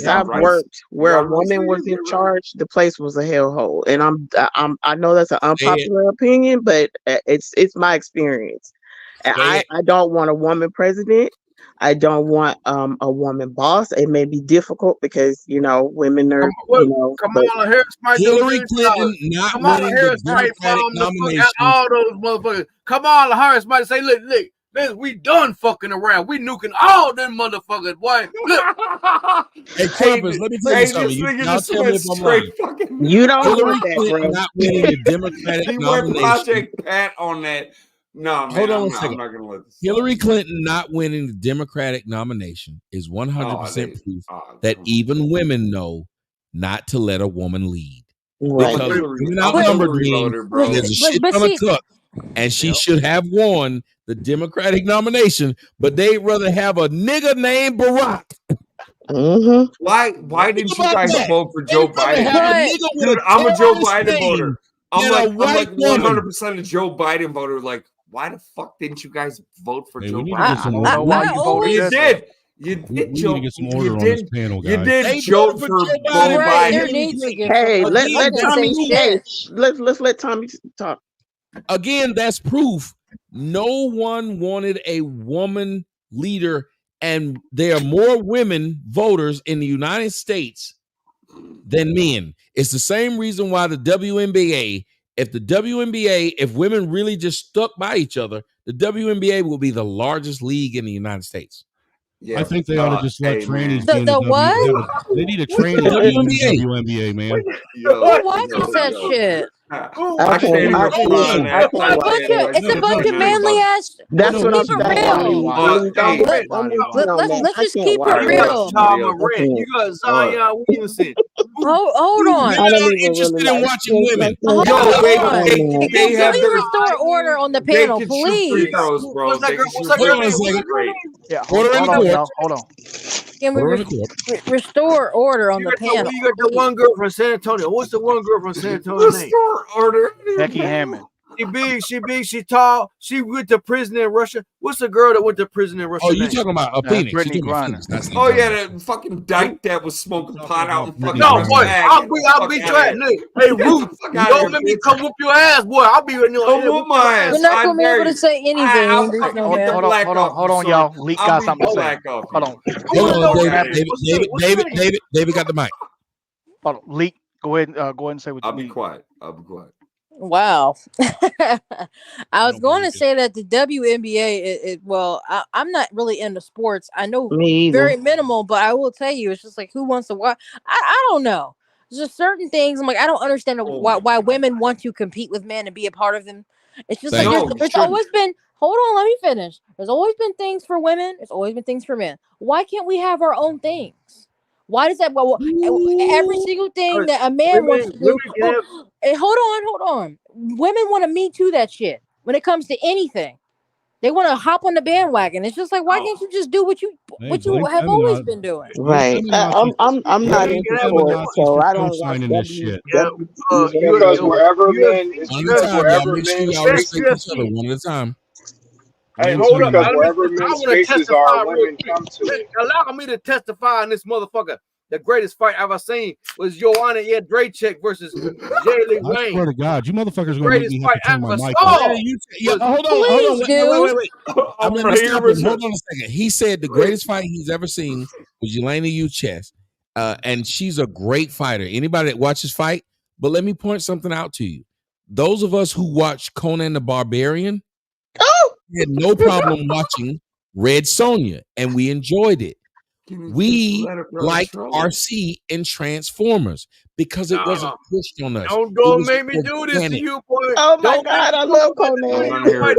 I've worked where a woman was in charge, the place was a hellhole. And I know that's an unpopular opinion, but it's my experience. I don't want a woman president. I don't want a woman boss. It may be difficult because women are Kamala Harris might Hillary Clinton not Kamala winning Harris the might Democratic nomination. all those motherfuckers. Kamala Harris might say, look, we done fucking around. We nuking all them motherfuckers, boy. Look. Hey, Trumpers, let me tell you something. Y'all tell me if I'm wrong. You don't Hillary want that, Clinton bro. not winning the Democratic He went nomination. Project Pat on that. No, man, Hold on I'm a second. not going to let this. Hillary Clinton not winning the Democratic nomination is 100% proof that even women know not to let a woman lead. Right. Because women outnumbered means there's a shit ton of cook, and she should have won the Democratic nomination, but they'd rather have a nigga named Barack. Mm-hmm. Why didn't you guys vote for Joe Biden? Dude, I'm a Joe Biden voter. I'm like woman. 100% a Joe Biden voter. Like, why the fuck didn't you guys vote for Joe Biden? I don't know why you voted. You did. You We did, need Joe. to get some order on this panel, guys. You did They Joe voted for for Joe Joe Biden. Right, Biden. there needs to get Hey, some- let didn't Tommy. say Hey, shit. let's let Tommy talk. Again, that's proof no one wanted a woman leader, and there are more women voters in the United States than men. It's the same reason why the WNBA, if women really just stuck by each other, the WNBA will be the largest league in the United States. I think they ought to just let trannies be in The the what? They need a tranny to be in the WNBA, man. Who watches that shit? I can't even respond. It's a bunch of manly ass. That's what I'm Keep it saying. Let's just keep it real. You got Zion Williamson. Hold on. You're not interested in watching women. Hold on. They have Please restore order on the panel, please. Bro. Hold on a second. Yeah, Order in the court. y'all. Hold on. Can we restore order on the panel? You got the one girl from San Antonio. What's the one girl from San Antonio name? Order. Becky Hammond. She big, she tall. She went to prison in Russia. What's the girl that went to prison in Russia? Oh, you talking about a Phoenix? Brittany You're talking Griner. about Phoenix. Oh yeah, that fucking dyke that was smoking pot out in fucking. No, boy, I'll be trying. Hey, Ruth, don't let me come whoop your ass, boy. I'll be in your come whoop my ass. We're not gonna be able to say anything. Hold on, y'all. Leak got something to say. Hold on. David got the mic. Hold on. Leak. Go ahead and say what you I'll be mean. quiet. Wow. I was going to say that the WNBA, I'm not really into sports. I know very minimal, but I will tell you, it's just like, who wants to watch? I don't know. There's just certain things. I'm like, I don't understand why women want to compete with men and be a part of them. It's just there's always been, hold on, let me finish. There's always been things for women. There's always been things for men. Why can't we have our own things? Why does that? Well, every single thing that a man wants to do. Hold on. Women want to me too that shit when it comes to anything. They want to hop on the bandwagon. It's just like, why can't you just do what you have always been doing? Right. I'm not into sports, so I don't watch this shit. Because wherever men, make sure y'all respect each other one at a time. Hey, hold up. Because wherever men's spaces are, women come to it. Allow me to testify on this motherfucker. The greatest fight I've ever seen was Joanna Jędrzejczyk versus Jaylee Wayne. I swear to God, you motherfuckers are going to make me have to turn my mic off. Hold on. Wait. Hold on a second. He said the greatest fight he's ever seen was Jelena Uches. And she's a great fighter. Anybody that watches fight, but let me point something out to you. those of us who watched Conan the Barbarian Oh, had no problem watching Red Sonja, and we enjoyed it. We liked RC and Transformers because it wasn't pushed on us. Don't make me do this to you, boy. oh my God, I love Conan.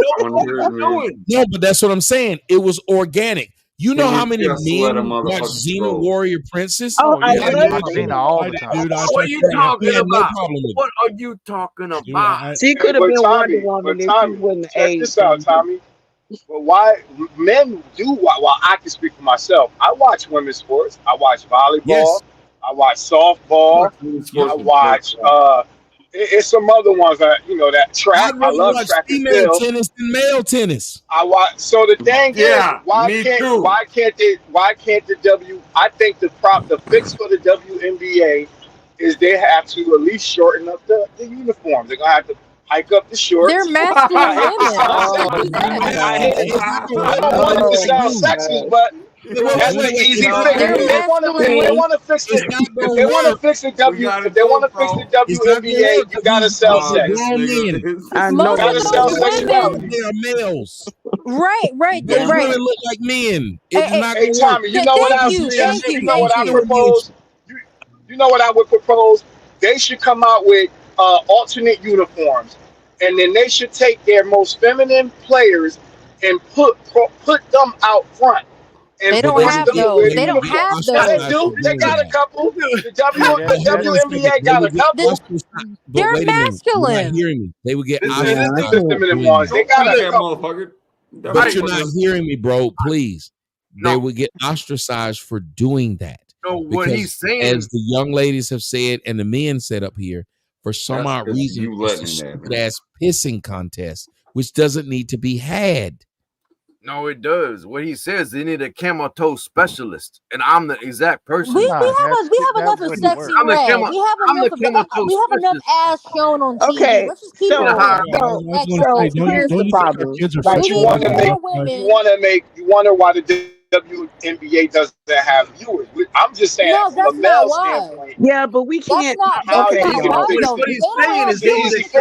No, but that's what I'm saying. It was organic. You know how many men watch Xena Warrior Princess? Oh, I Yeah, love watch Xena all the time. Dude, What are you talking about? What are you talking about? She could have been Wonder Woman if she wouldn't have check aged. this out, Tommy. But why men do? Well, I can speak for myself. I watch women's sports. I watch volleyball. Yes. I watch softball. I watch. It's some other ones that that track. I'd I rather love watch track and female field. tennis than male tennis. I watch. So the thing is, why can't the W? I think the fix for the WNBA is they have to at least shorten up the uniforms. They're gonna have to hike up the shorts. They're masculine women. I don't want it to sound sexist, but that's the easy fix. If they want to fix it, if they want to fix the WNBA, you gotta sell sex. I know. You gotta sell sexuality. They are males. Right. Those women look like men. It's not Hey, gonna Tommy, you know what I suggest? You know what I propose? You know what I would propose? They should come out with alternate uniforms, and then they should take their most feminine players and put them out front. And they don't have those. They don't have those. They do. They got a couple. The WNBA got a couple. They're masculine. You're not hearing me. They would get feminine ones. They got a couple. But you're not hearing me, bro. Please. They would get ostracized for doing that. No, what he's saying, as the young ladies have said and the men said up here, for some odd reason, it's a stupid ass pissing contest, which doesn't need to be had. No, it does. What he says, they need a camel toe specialist, and I'm the exact person. We have enough of sexy red. We have enough ass shown on TV. Okay, let's just keep it here's the problem. But you wonder why the WNBA doesn't have viewers. I'm just saying from a male standpoint. Yeah, but we can't. What he's saying is they're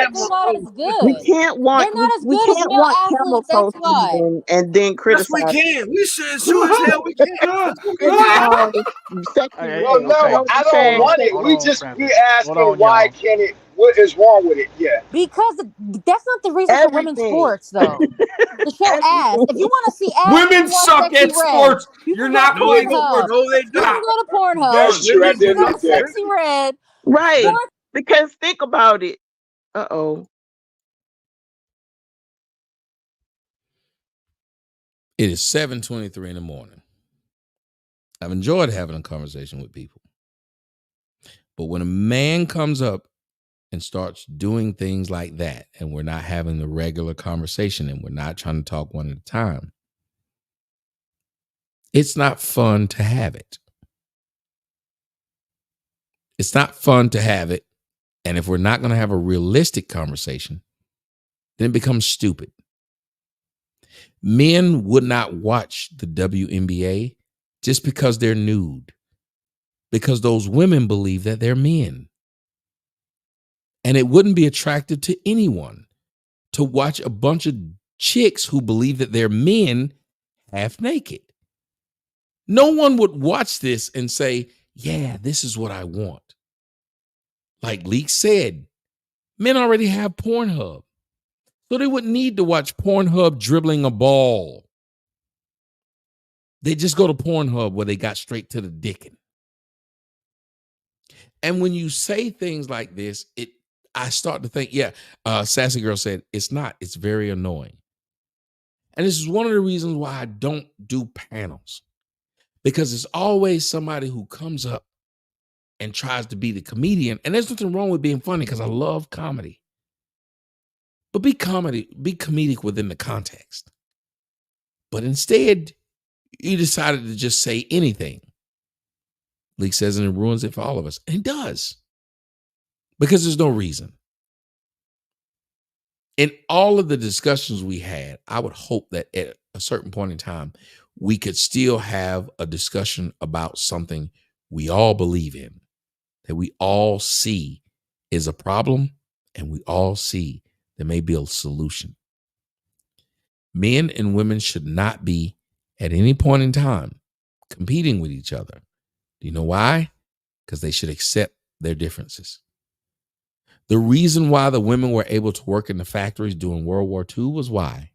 not as good. We can't want. They're not as We good can't as male want camel athletes. toe That's why. season and then criticize. Yes, we can. We should. Sure as hell we can. Well, no, I don't want it. We asking why can't it? What is wrong with it? Yeah. Because that's not the reason for women's sports, though. To show ass. If you want to see ass, women suck at sports. You're not going to no, they You can go to Pornhub. That's true. You can go Sexy Red. Right. Because think about it. Uh-oh. It is 7:23 in the morning. I've enjoyed having a conversation with people. But when a man comes up and starts doing things like that, and we're not having the regular conversation and we're not trying to talk one at a time, it's not fun to have it. It's not fun to have it. And if we're not going to have a realistic conversation, then it becomes stupid. Men would not watch the WNBA just because they're nude, because those women believe that they're men. And it wouldn't be attractive to anyone to watch a bunch of chicks who believe that they're men half naked. No one would watch this and say, yeah, this is what I want. Like Leak said, men already have Pornhub. So they wouldn't need to watch Pornhub dribbling a ball. They just go to Pornhub where they got straight to the dicking. And when you say things like this, I start to think, Sassy Girl said, it's not. It's very annoying. And this is one of the reasons why I don't do panels. Because it's always somebody who comes up and tries to be the comedian. And there's nothing wrong with being funny because I love comedy. But be comedic within the context. But instead, you decided to just say anything. Leak says, and it ruins it for all of us. And it does. Because there's no reason. In all of the discussions we had, I would hope that at a certain point in time, we could still have a discussion about something we all believe in, that we all see is a problem and we all see there may be a solution. Men and women should not be, at any point in time, competing with each other. Do you know why? Because they should accept their differences. The reason why the women were able to work in the factories during World War II was why?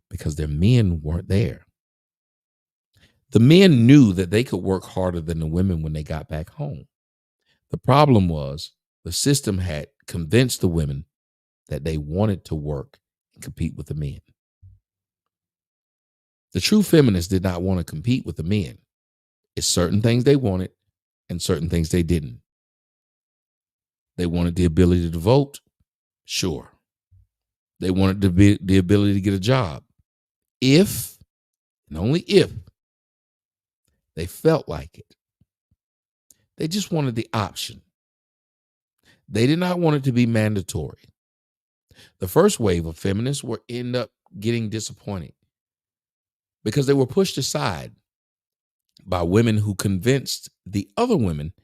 Because their men weren't there. The men knew that they could work harder than the women when they got back home. The problem was the system had convinced the women that they wanted to work and compete with the men. The true feminists did not want to compete with the men. It's certain things they wanted and certain things they didn't. They wanted the ability to vote. Sure. They wanted the ability to get a job. If, and only if, they felt like it. They just wanted the option. They did not want it to be mandatory. The first wave of feminists were end up getting disappointed because they were pushed aside by women who convinced the other women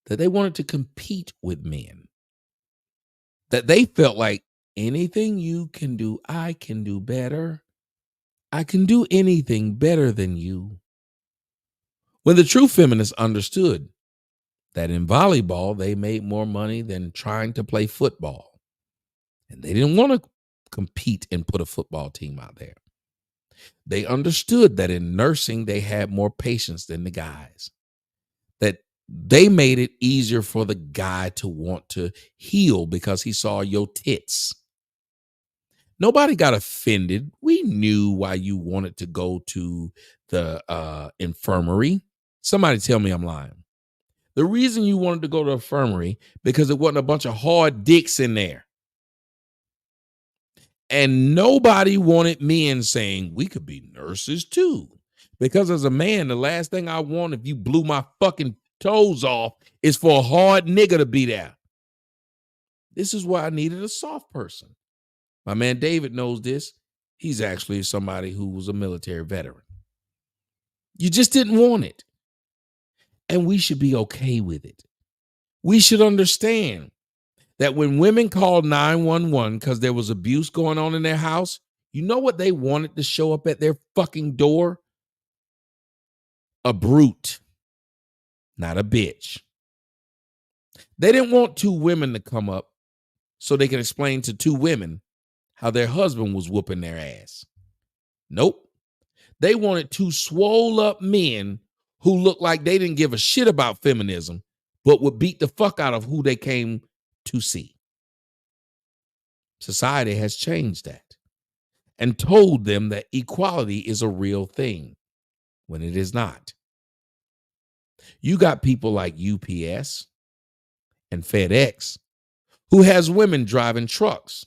that they wanted to compete with men. That they felt like anything you can do, I can do better. I can do anything better than you. When the true feminists understood that in volleyball, they made more money than trying to play football. And they didn't want to compete and put a football team out there. They understood that in nursing, they had more patience than the guys. That they made it easier for the guy to want to heal because he saw your tits. Nobody got offended. We knew why you wanted to go to the infirmary. Somebody tell me I'm lying. The reason you wanted to go to the infirmary because there wasn't a bunch of hard dicks in there. And nobody wanted men saying, we could be nurses too. Because as a man, the last thing I want if you blew my fucking toes off is for a hard nigga to be there. This is why I needed a soft person. My man David knows this. He's actually somebody who was a military veteran. You just didn't want it. And we should be okay with it. We should understand that when women called 911 because there was abuse going on in their house, you know what they wanted to show up at their fucking door? A brute, not a bitch. They didn't want two women to come up so they can explain to two women how their husband was whooping their ass. Nope. They wanted two swole up men who looked like they didn't give a shit about feminism, but would beat the fuck out of who they came to see. Society has changed that and told them that equality is a real thing when it is not. You got people like UPS and FedEx who has women driving trucks.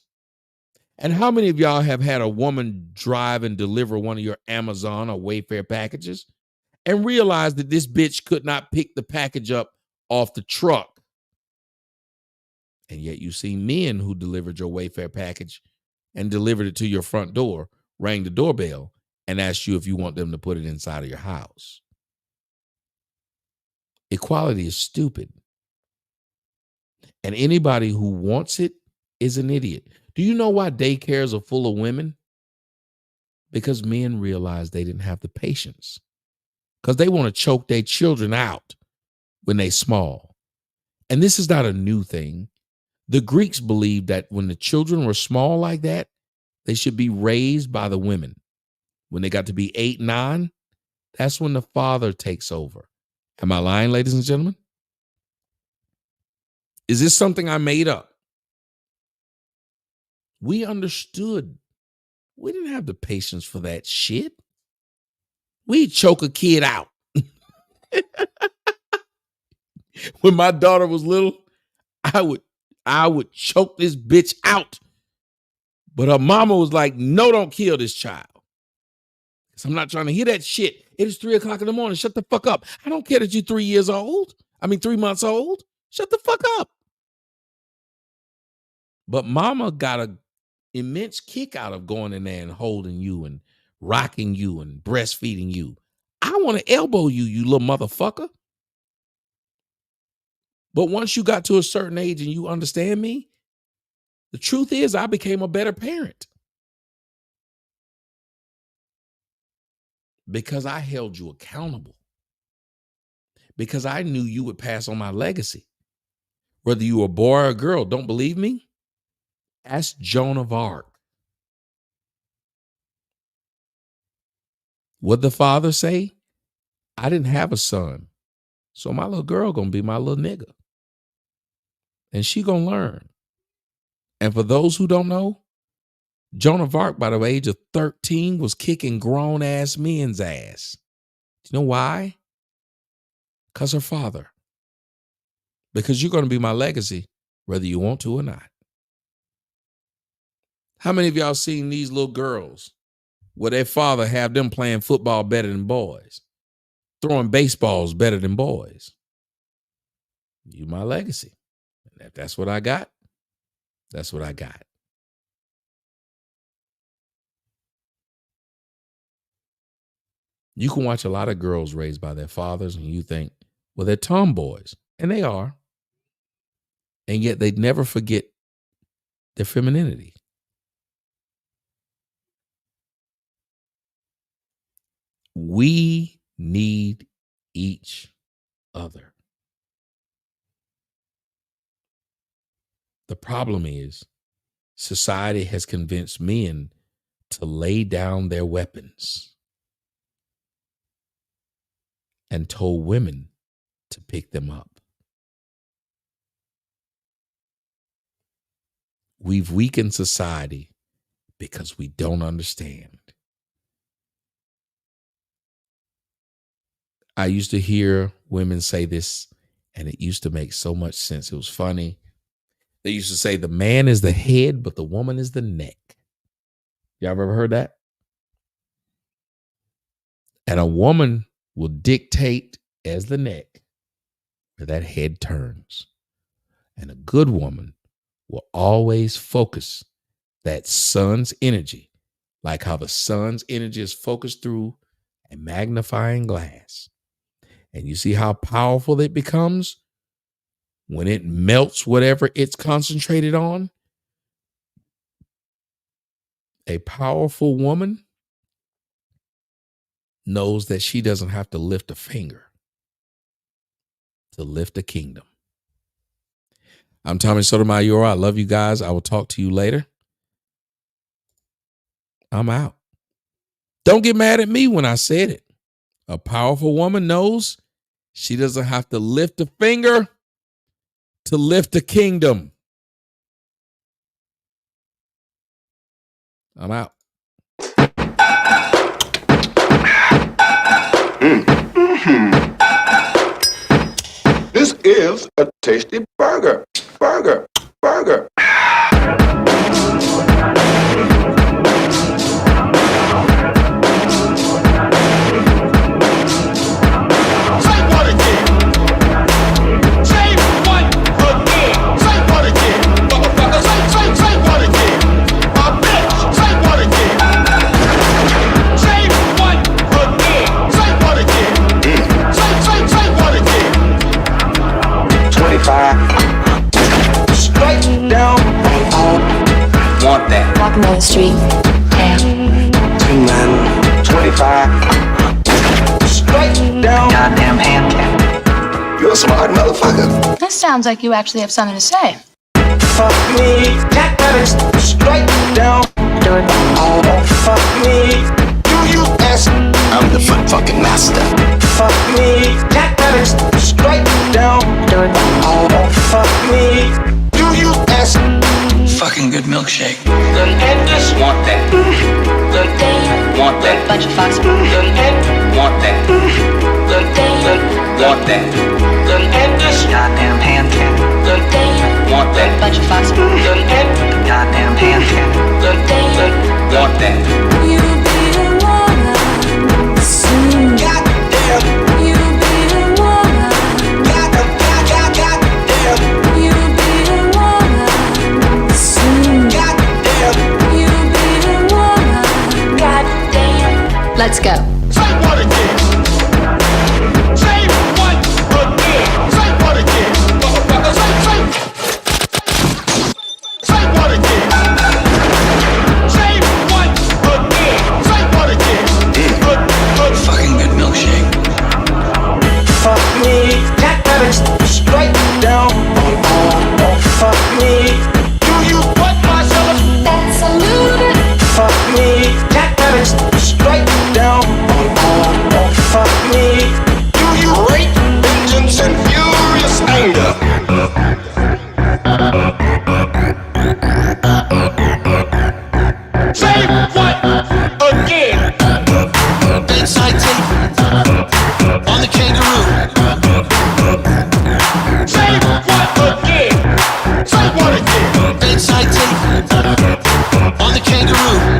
And how many of y'all have had a woman drive and deliver one of your Amazon or Wayfair packages and realize that this bitch could not pick the package up off the truck? And yet you see men who delivered your Wayfair package and delivered it to your front door, rang the doorbell, and asked you if you want them to put it inside of your house. Equality is stupid. And anybody who wants it is an idiot. Do you know why daycares are full of women? Because men realized they didn't have the patience. Because they want to choke their children out when they're small. And this is not a new thing. The Greeks believed that when the children were small like that, they should be raised by the women. When they got to be 8, 9, that's when the father takes over. Am I lying, ladies and gentlemen? Is this something I made up? We understood. We didn't have the patience for that shit. We'd choke a kid out. When my daughter was little, I would choke this bitch out. But her mama was like, no, don't kill this child. Because I'm not trying to hear that shit. It is 3 o'clock in the morning. Shut the fuck up. I don't care that you're 3 years old. 3 months old. Shut the fuck up. But mama got an immense kick out of going in there and holding you and rocking you and breastfeeding you. I want to elbow you, you little motherfucker. But once you got to a certain age and you understand me, The truth is, I became a better parent because I held you accountable, because I knew you would pass on my legacy. Whether you were a boy or a girl, don't believe me? Ask Joan of Arc. What'd the father say? I didn't have a son, so my little girl gonna be my little nigga. And she gonna learn. And for those who don't know, Joan of Arc, by the age of 13, was kicking grown-ass men's ass. Do you know why? Because her father. Because you're going to be my legacy, whether you want to or not. How many of y'all seen these little girls where their father have them playing football better than boys, throwing baseballs better than boys? You my legacy. And if that's what I got, that's what I got. You can watch a lot of girls raised by their fathers and you think, well, they're tomboys. And they are. And yet they never forget their femininity. We need each other. The problem is society has convinced men to lay down their weapons and told women to pick them up. We've weakened society because we don't understand. I used to hear women say this, and it used to make so much sense. It was funny. They used to say the man is the head, but the woman is the neck. Y'all ever heard that? And a woman will dictate as the neck where that head turns. And a good woman will always focus that sun's energy, like how the sun's energy is focused through a magnifying glass. And you see how powerful it becomes when it melts whatever it's concentrated on? A powerful woman knows that she doesn't have to lift a finger to lift a kingdom. I'm Tommy Sotomayor. I love you guys. I will talk to you later. I'm out. Don't get mad at me when I said it. A powerful woman knows she doesn't have to lift a finger to lift a kingdom. I'm out. This is a tasty burger. Burger. Straight down. Want that? Walking down the street. Yeah. 2 men. 25. Straight down. Goddamn handcap. You're a smart motherfucker. This sounds like you actually have something to say. Fuck me. Straight down. Oh, fuck me. Do you ask? I'm the fucking master. Fuck me. Straight down. Oh, fuck me. Do you ask? Fucking good milkshake. Want that? Want that? Bunch of fox. Want that? Want that? Goddamn handcap. Want that? Bunch of fox. Goddamn handcap. Want that? You be a woman soon. Goddamn. You be a woman. Goddamn. You be a woman soon. Goddamn. You be a woman. Goddamn. Let's go. Say what again? Say what again? Say what again? Motherfucker, say what again?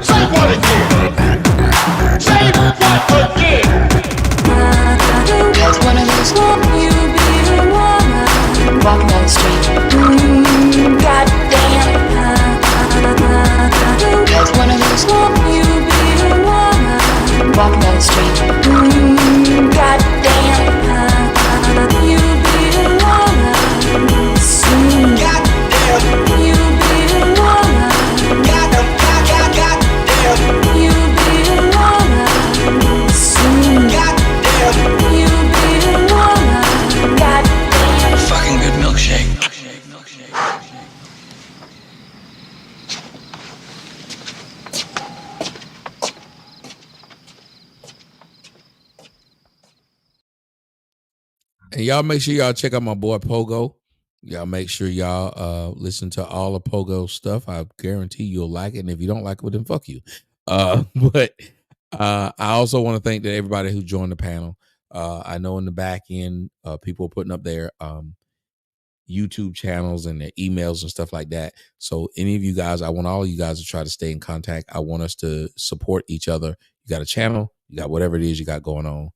Say what again? Say what again? That's one of those you be a woman. Walking down the street. Goddamn. That's one of those you be a woman. Walking down the street. Goddamn. You be a woman. Soon. Goddamn. You be a woman. Goddamn. You be a woman. Soon. Goddamn. You be a woman. Goddamn. Fucking good milkshake. And y'all make sure y'all check out my boy Pogo. Y'all make sure y'all listen to all of Pogo's stuff. I guarantee you'll like it. And if you don't like it, well, then fuck you. But I also want to thank that everybody who joined the panel. I know in the back end, people are putting up their YouTube channels and their emails and stuff like that. So any of you guys, I want all of you guys to try to stay in contact. I want us to support each other. You got a channel, you got whatever it is you got going on.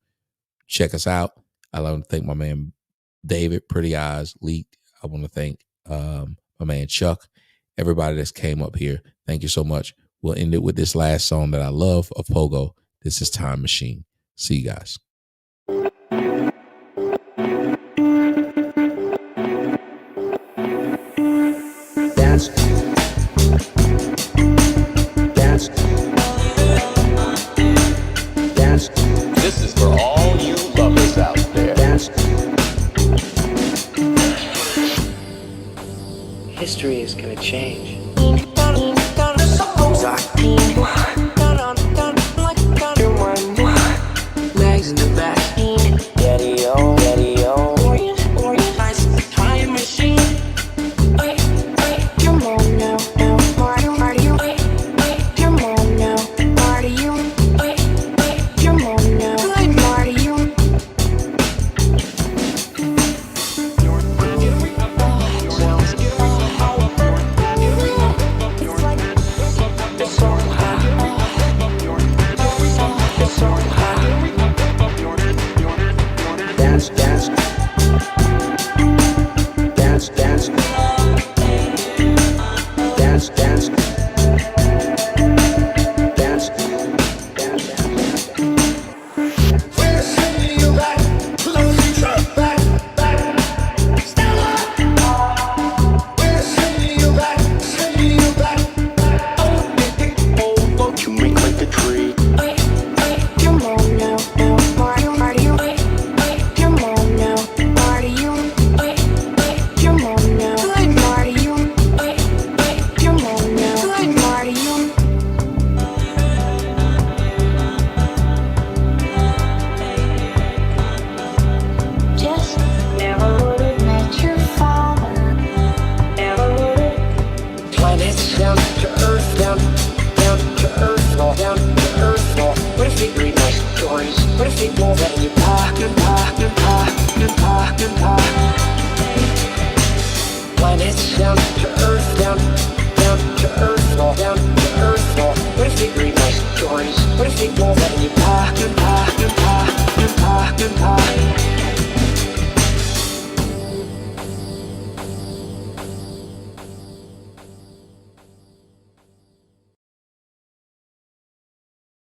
Check us out. I want to thank my man David, Pretty Eyes, Leaked. I want to thank my man Chuck, everybody that's came up here. Thank you so much. We'll end it with this last song that I love of Pogo. This is Time Machine. See you guys. Dance. Dance. Dance. This is for all you lovers out there. Dance. History is gonna change. Legs in the back. Daddy-o, daddy-o. Time machine. Come on now, party you. Come on now, party you. Come on now, party you. Dance, dance. Dance, dance. Dance, dance. Dance. Dance, we're sending you back to the future. Back. Stand up. We're sending you back. Oh, you make like a tree. Come on now, party you. Come on now, party you. Come on now, party you. Come on now, party you. Just never would have met your father. Never would have. Planets down to Earth, down to Earth, down to Earth. What if they read my stories? What if they know that you talk and talk and talk and talk and talk? Planets down to Earth, down to Earth, down to Earth. What if they read my stories? What if they know that you talk?